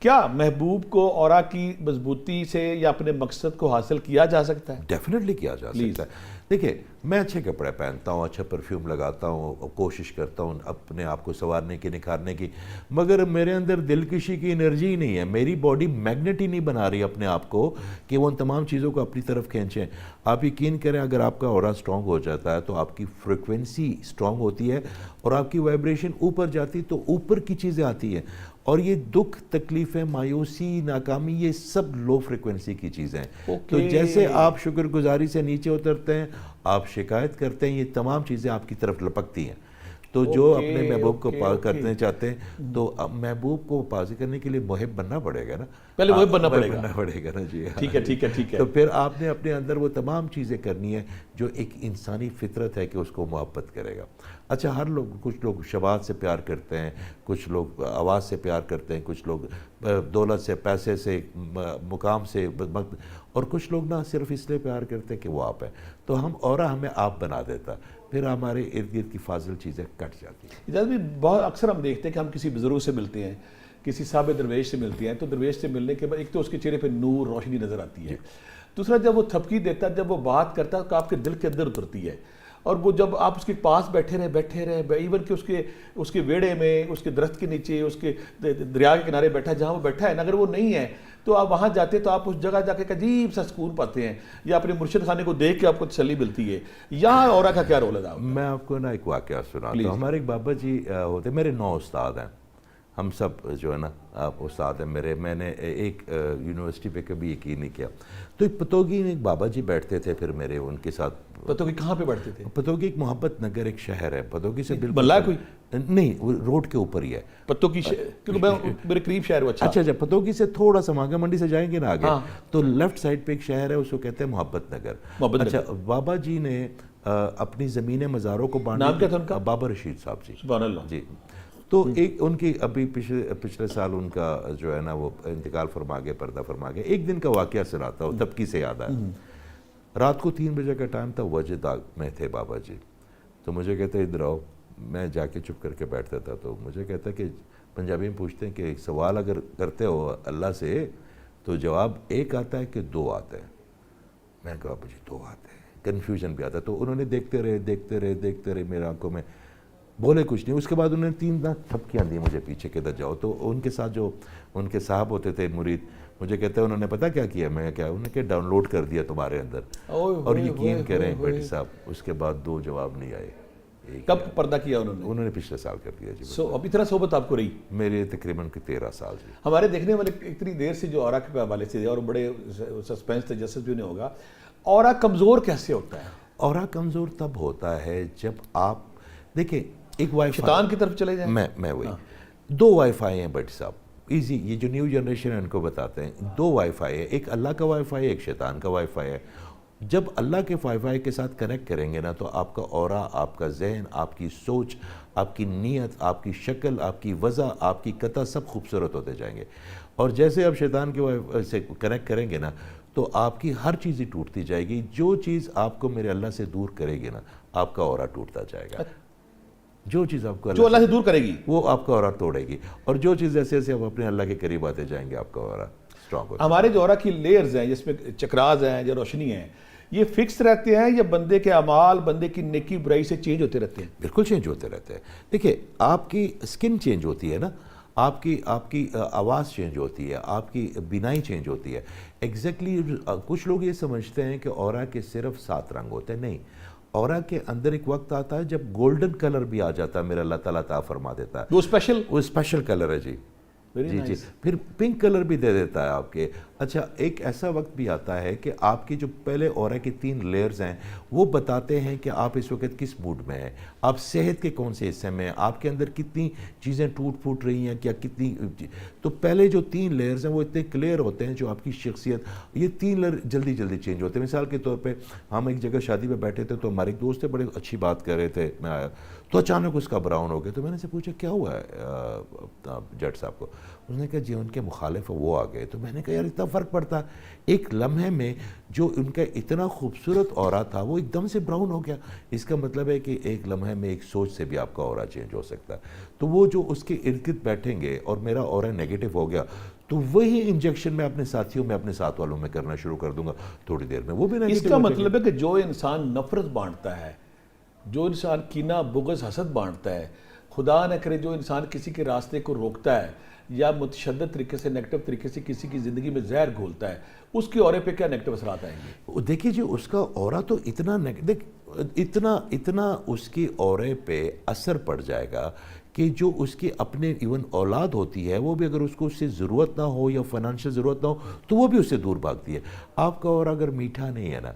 کیا محبوب کو اورا کی مضبوطی سے یا اپنے مقصد کو حاصل کیا جا سکتا ہے؟ ڈیفینیٹلی کیا جا سکتا ہے. دیکھیں میں اچھے کپڑے پہنتا ہوں، اچھا پرفیوم لگاتا ہوں، کوشش کرتا ہوں اپنے آپ کو سنوارنے کی، نکھارنے کی، مگر میرے اندر دلکشی کی انرجی ہی نہیں ہے. میری باڈی میگنیٹ ہی نہیں بنا رہی اپنے آپ کو کہ وہ ان تمام چیزوں کو اپنی طرف کھینچیں. آپ یقین کریں اگر آپ کا اورا سٹرونگ ہو جاتا ہے تو آپ کی فریکوینسی سٹرونگ ہوتی ہے اور آپ کی وائبریشن اوپر جاتی تو اوپر کی چیزیں آتی ہیں. اور یہ دکھ، تکلیفیں، مایوسی، ناکامی، یہ سب لو فریکوینسی کی چیزیں ہیں. تو جیسے آپ شکر گزاری سے نیچے اترتے ہیں، آپ شکایت کرتے ہیں، یہ تمام چیزیں آپ کی طرف لپکتی ہیں. تو جو اپنے محبوب کو پار کرنے چاہتے ہیں تو محبوب کو پاس کرنے کے لیے محب بننا پڑے گا نا، پہلے محب بننا پڑے گا نا جی. ٹھیک ہے ٹھیک ہے ٹھیک ہے. تو پھر آپ نے اپنے اندر وہ تمام چیزیں کرنی ہے جو ایک انسانی فطرت ہے کہ اس کو محبت کرے گا. اچھا ہر لوگ، کچھ لوگ شباہت سے پیار کرتے ہیں، کچھ لوگ آواز سے پیار کرتے ہیں، کچھ لوگ دولت سے، پیسے سے، مقام سے، اور کچھ لوگ نہ صرف اس لیے پیار کرتے ہیں کہ وہ آپ ہیں. تو ہم اورا ہمیں آپ بنا دیتا، پھر ہمارے ارد گرد کی فاضل چیزیں کٹ جاتی ہیں. اجازت بھی بہت اکثر ہم دیکھتے ہیں کہ ہم کسی بزرگ سے ملتے ہیں، کسی صاحب درویش سے ملتے ہیں، تو درویش سے ملنے کے بعد ایک تو اس کے چہرے پہ نور، روشنی نظر آتی ہے. دوسرا جب وہ تھپکی دیتا ہے، جب وہ بات کرتا ہے تو آپ کے دل کے اندر اترتی ہے. اور وہ جب آپ اس کے پاس بیٹھے رہے ایون کہ اس کے ویڑے میں، اس کے درخت کے نیچے، اس کے دریا کے کنارے بیٹھا جہاں وہ بیٹھا ہے نا، اگر وہ نہیں ہے تو آپ وہاں جاتے تو آپ اس جگہ جا کے ایک عجیب سا سکون پاتے ہیں، یا اپنے مرشد خانے کو دیکھ کے آپ کو تسلی ملتی ہے. یہاں اورا کا کیا رول ہے؟ میں آپ کو نا ایک واقعہ سناتا ہوں. ہمارے ایک بابا جی ہوتے، میرے 9 استاد ہیں، ہم سب جو ہے نا آپ استاد ہیں میرے. میں نے ایک یونیورسٹی پہ کبھی یقین نہیں کیا. تو ایک پتوگی میں ایک بابا جی بیٹھتے تھے، پھر میرے ان کے ساتھ. پتوگی کہاں پہ بیٹھتے تھے؟ پتوگی ایک محبت نگر ایک شہر ہے، پتوگی سے بالکل بلّہ کوئی نہیں، وہ روڈ کے اوپر ہی ہے پتوگی، کیونکہ میرے قریب شہر. اچھا پتوگی سے تھوڑا سا مانگا منڈی سے جائیں گے نا آگے تو لیفٹ سائڈ پہ ایک شہر ہے، اس کو کہتے ہیں محبت نگر. اچھا بابا جی نے اپنی زمینیں مزاروں کو نام کیا تھا ان کا؟ بابا رشید صاحب جی. سبحان اللہ. جی تو ایک ان کی ابھی پچھلے سال ان کا جو ہے نا وہ انتقال فرما گئے, پردہ فرما گئے. ایک دن کا واقعہ سناتا ہوں, تبکی سے یاد آیا. رات کو 3 بجے کا ٹائم تھا, وجدہ میں تھے بابا جی. تو مجھے کہتے ادھر آؤ. میں جا کے چپ کر کے بیٹھتا تھا. تو مجھے کہتا کہ پنجابی میں پوچھتے ہیں کہ ایک سوال اگر کرتے ہو اللہ سے تو جواب ایک آتا ہے کہ 2 آتے ہیں. میں نے کہا بابا جی 2 آتے ہیں. کنفیوژن بھی آتا ہے. تو انہوں نے دیکھتے رہے میرے آنکھوں میں, بولے کچھ نہیں. اس کے بعد انہوں نے 3 تھپکیاں دی مجھے پیچھے کہ ادھر جاؤ. تو ان کے ساتھ جو ان کے صاحب ہوتے تھے مرید, مجھے کہتے ہیں انہوں نے پتہ کیا کیا؟ میں کیا انہوں نے کہ ڈاؤن لوڈ کر دیا تمہارے اندر. اور یقین کریں بیٹے صاحب اس کے بعد 2 جواب نہیں آئے. کب پردہ کیا انہوں نے؟ پچھلے سال کر دیا جی. سو اب اتنا صحبت آپ کو رہی؟ میرے تقریباً 13 سال جی. ہمارے دیکھنے والے اتنی دیر سے جو اورا کے حوالے سے اور بڑے سسپینس تجسس بھی نہیں ہوگا, اورا کمزور کیسے ہوتا ہے؟ اورا کمزور تب ہوتا ہے جب آپ دیکھیں ایک وائی فائی شیطان کی طرف چلے جائیں. میں وہی 2 وائی فائی ہیں بٹ صاحب ایزی. یہ جو نیو جنریشن ہے ان کو بتاتے ہیں 2 وائی فائی ہے, ایک اللہ کا وائی فائی ہے, ایک شیطان کا وائی فائی ہے. جب اللہ کے وائی فائی کے ساتھ کنیکٹ کریں گے نا تو آپ کا اورا, آپ کا ذہن, آپ کی سوچ, آپ کی نیت, آپ کی شکل, آپ کی وضع, آپ کی قطع سب خوبصورت ہوتے جائیں گے. اور جیسے آپ شیطان کے وائی فائی سے کنیکٹ کریں گے نا تو آپ کی ہر چیز ہی ٹوٹتی جائے گی. جو چیز آپ کو میرے اللہ سے دور کرے گی نا آپ کا اورا ٹوٹتا جائے گا. جو چیز آپ کو جو اللہ سے دور کرے گی وہ آپ کا اورا توڑے گی. اور جو چیز جیسے جیسے آپ اپنے اللہ کے قریب آتے جائیں گے آپ کا اورا اسٹرانگ ہوتا ہے. ہمارے جو اورا کی لیئرز ہیں جس میں چکراز ہیں, جو روشنی ہیں, یہ فکس رہتے ہیں یا بندے کے اعمال, بندے کی نیکی برائی سے چینج ہوتے رہتے ہیں؟ بالکل چینج ہوتے رہتے ہیں. دیکھیں آپ کی سکن چینج ہوتی ہے نا, آپ کی آواز چینج ہوتی ہے, آپ کی بینائی چینج ہوتی ہے. ایگزیکٹلی کچھ لوگ یہ سمجھتے ہیں کہ اورا کے صرف 7 رنگ ہوتے ہیں. نہیں, اورا کے اندر ایک وقت آتا ہے جب گولڈن کلر بھی آ جاتا ہے, میرا اللہ تعالیٰ عطا فرما دیتا ہے. وہ اسپیشل کلر ہے جی. جی پھر پنک کلر بھی دے دیتا ہے آپ کے. اچھا ایک ایسا وقت بھی آتا ہے کہ آپ کی جو پہلے اورا کی 3 لیئرز ہیں وہ بتاتے ہیں کہ آپ اس وقت کس موڈ میں ہیں, آپ صحت کے کون سے حصے میں ہیں, آپ کے اندر کتنی چیزیں ٹوٹ پھوٹ رہی ہیں, کیا کتنی. تو پہلے جو 3 لیئرز ہیں وہ اتنے کلیئر ہوتے ہیں جو آپ کی شخصیت, یہ 3 لیئر جلدی چینج ہوتے ہیں. مثال کے طور پہ ہم ایک جگہ شادی پہ بیٹھے تھے تو ہمارے ایک دوست تھے, بڑے اچھی بات کر رہے تھے, میں آیا تو اچانک اس کا براؤن ہو گیا. تو میں نے سے پوچھا کیا ہوا ہے جٹ صاحب کو؟ اس نے کہا جی ان کے مخالف وہ آ گئے. تو میں نے کہا یار اتنا فرق پڑتا ہے. ایک لمحے میں جو ان کا اتنا خوبصورت اورا تھا وہ ایک دم سے براؤن ہو گیا. اس کا مطلب ہے کہ ایک لمحے میں ایک سوچ سے بھی آپ کا اورا چینج ہو سکتا ہے. تو وہ جو اس کے ارد گرد بیٹھیں گے اور میرا اورا نیگیٹو ہو گیا تو وہی انجیکشن میں اپنے ساتھیوں میں, اپنے ساتھ والوں میں کرنا شروع کر دوں گا تھوڑی دیر میں. وہ بھی اس کا مطلب ہے کہ جو انسان نفرت بانٹتا ہے, جو انسان کینہ, بغض, حسد بانٹتا ہے, خدا نہ کرے جو انسان کسی کے راستے کو روکتا ہے یا متشدد طریقے سے, نیگیٹو طریقے سے کسی کی زندگی میں زہر گھولتا ہے, اس کے اورے پہ کیا نیگیٹو اثرات آئیں گے؟ دیکھیے جی اس کا اورا تو اتنا اس کی اورے پہ اثر پڑ جائے گا کہ جو اس کی اپنے ایون اولاد ہوتی ہے وہ بھی اگر اس کو اس سے ضرورت نہ ہو یا فائنانشیل ضرورت نہ ہو تو وہ بھی اس سے دور بھاگتی ہے. آپ کا اورا اگر میٹھا نہیں ہے نا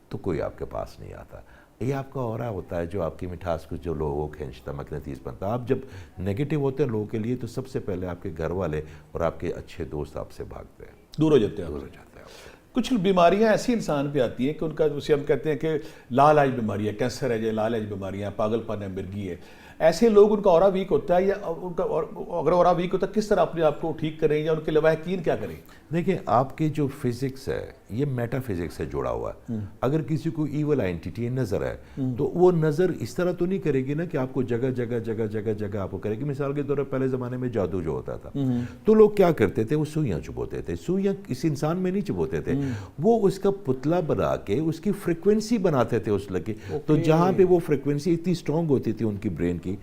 تو کوئی آپ کے پاس نہیں آتا. یہ آپ کا اورا ہوتا ہے جو آپ کی مٹھاس کو جو لوگوں کو کھینچتا, مقناطیس بنتا. آپ جب نیگیٹو ہوتے ہیں لوگوں کے لیے تو سب سے پہلے آپ کے گھر والے اور آپ کے اچھے دوست آپ سے بھاگتے ہیں, دور ہو جاتے ہیں. کچھ بیماریاں ایسی انسان پہ آتی ہیں کہ ان کا اسے ہم کہتے ہیں کہ لاعلاج بیماری ہے, کینسر ہے, لاعلاج بیماریاں, پاگل پن ہے, مرگی ہے. ایسے لوگ ان کا اورا ویک ہوتا ہے, یا ان کا اگر اورا ویک ہوتا ہے کس طرح اپنے آپ کو ٹھیک کریں یا ان کے لواحقین کیا کریں؟ دیکھیں آپ کی جو فزکس ہے یہ میٹا فزکس سے جڑا ہوا ہے. اگر کسی کو ایول آئنٹیٹی نظر ہے تو وہ نظر اس طرح تو نہیں کرے گی نا کہ آپ کو جگہ جگہ آپ کو کرے گی. مثال کے طور پر پہلے زمانے میں جادو جو ہوتا تھا تو لوگ کیا کرتے تھے, وہ سوئیاں چبوتے تھے. سوئیاں اس انسان میں نہیں چبوتے تھے, وہ اس کا پتلا بنا کے اس کی فریکوینسی بناتے تھے اس لگے. تو جہاں پہ وہ فریکوینسی اتنی اسٹرانگ ہوتی تھی ان کی برین کی,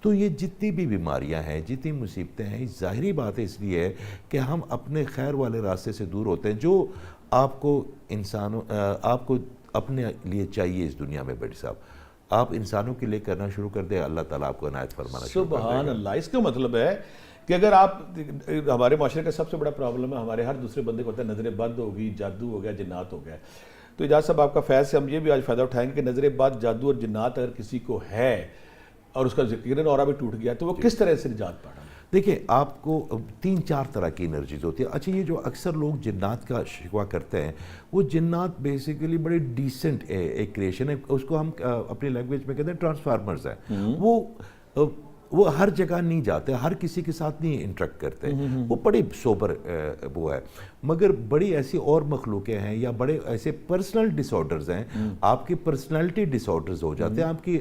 تو یہ جتنی بھی بیماریاں ہیں, جتنی مصیبتیں ہیں, ظاہری بات ہے اس لیے ہے کہ ہم اپنے خیر والے راستے سے دور ہوتے ہیں. جو آپ کو آپ کو اپنے لیے چاہیے اس دنیا میں بڑی صاحب, آپ انسانوں کے لیے کرنا شروع کر دیں, اللہ تعالیٰ آپ کو عنایت فرمانا شروع کر دے گا. سبحان اللہ. اس کا مطلب ہے کہ اگر آپ, ہمارے معاشرے کا سب سے بڑا پرابلم ہے, ہمارے ہر دوسرے بندے کو ہوتا ہے نظر بد ہوگی, جادو ہو گیا, جنات ہو گیا. تو اجاز صاحب آپ کا فیض سے ہم یہ بھی آج فائدہ اٹھائیں گے کہ نظر بد, جادو اور جنات اگر کسی کو ہے اور اس کا یقیناً اورا بھی ٹوٹ گیا تو وہ کس طرح سے نجات پانا؟ دیکھیں آپ کو 3-4 طرح کی انرجیز ہوتی ہیں. اچھا یہ جو اکثر لوگ جنات کا شکوہ کرتے ہیں وہ جنات بیسیکلی بڑے ڈیسنٹ ایک کریشن ہے, اس کو ہم اپنی لینگویج میں کہتے ہیں ٹرانسفارمرز ہیں. وہ ہر جگہ نہیں جاتے, ہر کسی کے ساتھ نہیں انٹریکٹ کرتے, وہ بڑی سوبر وہ ہے. مگر بڑی ایسی اور مخلوقیں ہیں یا بڑے ایسے پرسنل ڈس آرڈرز ہیں, آپ کی پرسنالٹی ڈس آرڈرز ہو جاتے ہیں. آپ کی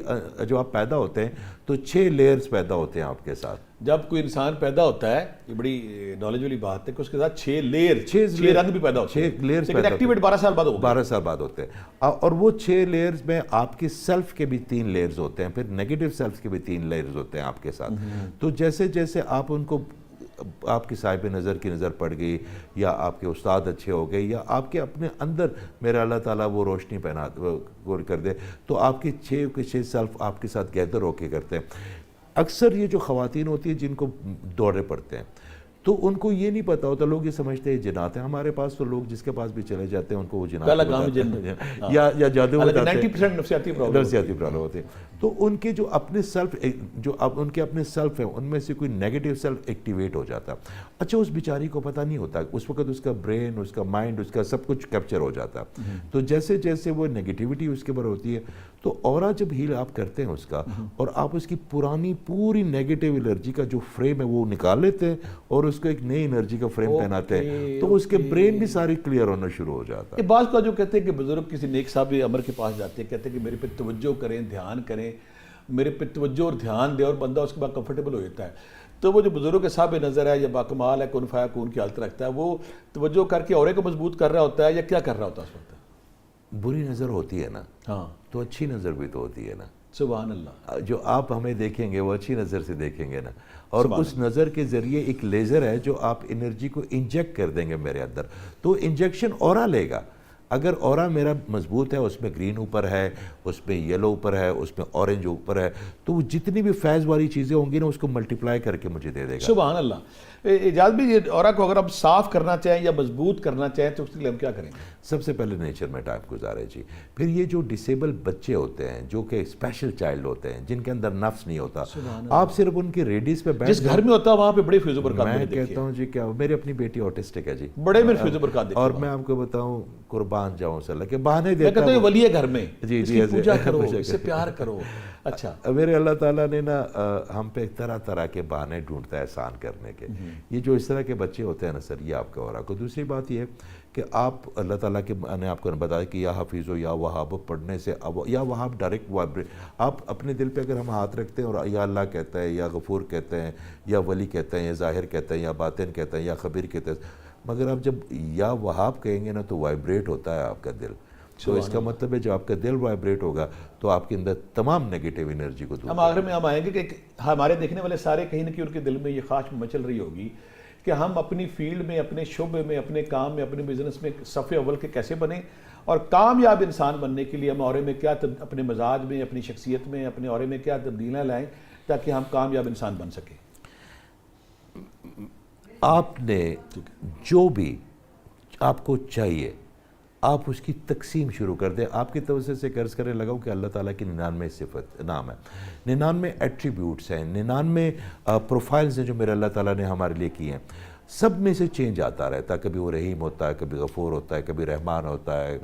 جو آپ پیدا ہوتے ہیں تو 6 لیئرز پیدا ہوتے ہیں آپ کے ساتھ. جب کوئی انسان پیدا ہوتا ہے, یہ بڑی نالج والی بات ہے کہ اس کے ساتھ 6 لیئر 6 رنگ بھی پیدا ہوتے ہیں, 6 لیئرز لیکن ایکٹیویٹ 12 سال بعد ہوگا. 12 سال بعد ہوتے ہیں. اور وہ 6 لیئرز میں آپ کے سیلف کے بھی 3 لیئرز ہوتے ہیں, پھر نیگیٹو سیلف کے بھی 3 لیئرز ہوتے ہیں آپ کے ساتھ. تو جیسے جیسے آپ ان کو, آپ کی صاحب نظر کی نظر پڑ گئی, یا آپ کے استاد اچھے ہو گئے, یا آپ کے اپنے اندر میرا اللہ تعالیٰ وہ روشنی پہنا کر دے, تو آپ کے 6 کے 6 سیلف آپ کے ساتھ گیدر ہو کے کرتے ہیں. اکثر یہ جو خواتین ہوتی ہیں جن کو دورے پڑتے ہیں تو ان کو یہ نہیں پتا ہوتا, لوگ یہ سمجھتے ہیں جنات ہیں. ہمارے پاس تو لوگ جس کے پاس بھی چلے جاتے ہیں ان کو وہ جنات یا جادو بتاتے ہیں, 90% نفسیاتی پرابلم ہوتے ہیں. تو ان کے جو اپنے سیلف, جو ان کے اپنے سیلف ہیں, ان میں سے کوئی نیگیٹو سیلف ایکٹیویٹ ہو جاتا. اچھا اس بیچاری کو پتہ نہیں ہوتا, اس وقت اس کا برین, اس کا مائنڈ, اس کا سب کچھ کیپچر ہو جاتا. تو جیسے جیسے وہ نیگیٹیوٹی اس کے اوپر ہوتی ہے تو اورا جب ہیل آپ کرتے ہیں اس کا, اور آپ اس کی پوری نیگیٹو انرجی کا جو فریم ہے وہ نکال لیتے ہیں اور اس کو ایک نئی انرجی کا فریم پہناتے ہیں, تو اس کے برین بھی ساری کلیئر ہونا شروع ہو جاتا ہے. بعض کا جو کہتے ہیں کہ بزرگ کسی نیک صاحب عمر کے پاس جاتے ہیں, کہتے ہیں کہ میرے پہ توجہ کریں, دھیان کریں, میرے پہ توجہ اور دھیان دے, اور بندہ اس کے بعد کمفرٹیبل ہو جاتا ہے. تو وہ جو بزرگ کے صاحب نظر ہے یا باکمال ہے, کن فیا کون کی حالت رکھتا ہے, وہ توجہ کر کے اورے کو مضبوط کر رہا ہوتا ہے یا کیا کر رہا ہوتا ہے اس وقت؟ بری نظر ہوتی ہے نا, ہاں, تو اچھی نظر بھی تو ہوتی ہے نا. سبحان اللہ. جو آپ ہمیں دیکھیں گے وہ اچھی نظر سے دیکھیں گے نا, اور اس نظر کے ذریعے ایک لیزر ہے جو آپ انرجی کو انجیکٹ کر دیں گے میرے اندر, تو انجیکشن اورا لے گا. اگر اورا میرا مضبوط ہے, اس میں گرین اوپر ہے, اس میں یلو اوپر ہے, اس میں اورنج اوپر ہے, تو وہ جتنی بھی فیض والی چیزیں ہوں گی نا اس کو ملٹیپلائی کر کے مجھے دے دے گا. سبحان اللہ. اجاز بھی یہ اورا کو اگر ہم صاف کرنا چاہیں یا مضبوط کرنا چاہیں تو اس کے لیے ہم کیا کریں گے؟ سب سے پہلے نیچر میں ٹائم گزارے جی. پھر یہ جو ڈسیبل بچے ہوتے ہیں, جو کہ اسپیشل چائلڈ ہوتے ہیں, جن کے اندر نفس نہیں ہوتا, آپ صرف ان کی ریڈیز پہ بیٹھ, جس گھر میں ہوتا ہے وہاں پہ بڑے فیض و برکات. میں کہتا ہوں جی کیا, میری اپنی بیٹی آٹسٹک ہے جی, بڑے میں فیض و برکات, اور میں آپ کو بتاؤں قربان جاؤں صلی اللہ کے بہانے دیتا. میں کہتا ہوں ولی گھر میں جی جی پوجا کرو, اس سے پیار کرو. اچھا, میرے اللہ تعالیٰ نے نا ہم پہ طرح طرح کے بہانے ڈھونڈتا ہے احسان کرنے کے. یہ جو اس طرح کے بچے ہوتے ہیں نا سر, یہ آپ کا اورا کو. دوسری بات یہ ہے کہ آپ اللہ تعالیٰ کے, میں نے آپ کو بتایا کہ یا حفیظ و یا وہاب پڑھنے سے, یا وہاب ڈائریکٹ وائبریٹ, آپ اپنے دل پہ اگر ہم ہاتھ رکھتے ہیں اور یا اللہ کہتا ہے, یا غفور کہتے ہیں, یا ولی کہتے ہیں, یا ظاہر کہتے ہیں, یا باطن کہتے ہیں, یا خبیر کہتے ہیں, مگر آپ جب یا وہاب کہیں گے نا تو وائبریٹ ہوتا ہے آپ کا دل. تو اس کا مطلب ہے جب آپ کا دل وائبریٹ ہوگا تو آپ کے اندر تمام نیگیٹو انرجی کو دور. ہم آخر میں ہم آئیں گے کہ ہمارے دیکھنے والے سارے کہیں نہ کہیں ان کے دل میں یہ خواہش مچل رہی ہوگی کہ ہم اپنی فیلڈ میں, اپنے شعبے میں, اپنے کام میں, اپنے بزنس میں صف اول کے کیسے بنیں, اور کامیاب انسان بننے کے لیے ہم اورے میں کیا, اپنے مزاج میں, اپنی شخصیت میں, اپنے اورے میں کیا تبدیلیاں لائیں تاکہ ہم کامیاب انسان بن سکیں. آپ نے جو بھی آپ کو چاہیے آپ اس کی تقسیم شروع کر دیں. آپ کی توجہ سے قرض کرنے لگا ہوں کہ اللہ تعالیٰ کی 99 صفت نام ہے, 99 ایٹریبیوٹس ہیں, 99 پروفائلز ہیں جو میرے اللہ تعالیٰ نے ہمارے لیے کی ہیں. سب میں سے چینج آتا رہتا ہے, کبھی وہ رحیم ہوتا ہے, کبھی غفور ہوتا ہے, کبھی رحمان ہوتا ہے,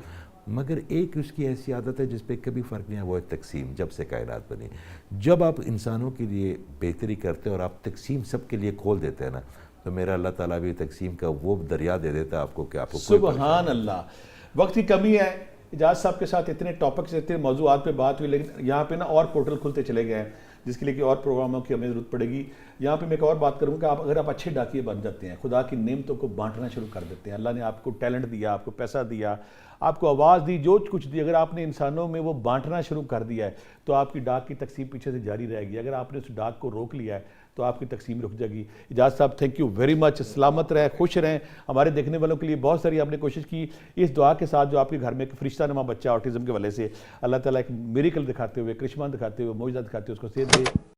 مگر ایک اس کی ایسی عادت ہے جس پہ کبھی فرق نہیں ہے, وہ ہے تقسیم. جب سے کائنات بنی, جب آپ انسانوں کے لیے بہتری کرتے ہیں اور آپ تقسیم سب کے لیے کھول دیتے ہیں نا, تو میرا اللہ تعالیٰ بھی تقسیم کا وہ دریا دے دیتا ہے آپ کو کہ آپ کو. سبحان اللہ. وقت کی کمی ہے, اجاز صاحب کے ساتھ اتنے ٹاپکس, اتنے موضوعات پہ بات ہوئی, لیکن یہاں پہ نا اور پورٹل کھلتے چلے گئے ہیں جس کے لیے کہ اور پروگراموں کی ہمیں ضرورت پڑے گی. یہاں پہ میں ایک اور بات کروں کہ اگر آپ اچھے ڈاکیے بن جاتے ہیں, خدا کی نعمتوں کو بانٹنا شروع کر دیتے ہیں, اللہ نے آپ کو ٹیلنٹ دیا, آپ کو پیسہ دیا, آپ کو آواز دی, جو کچھ دی, اگر آپ نے انسانوں میں وہ بانٹنا شروع کر دیا ہے تو آپ کی ڈاک کی تقسیم پیچھے سے جاری رہے گی. اگر آپ نے اس ڈاک کو روک لیا ہے تو آپ کی تقسیم رک جائے گی. اجاز صاحب تھینک یو ویری مچ, سلامت رہیں, خوش رہیں. ہمارے دیکھنے والوں کے لیے بہت ساری آپ نے کوشش کی اس دعا کے ساتھ جو آپ کے گھر میں ایک فرشتہ نما بچہ آٹزم کے والے سے, اللہ تعالیٰ ایک میریکل دکھاتے ہوئے, کرشمہ دکھاتے ہوئے, معجزہ دکھاتے ہوئے اس کو صحت دے.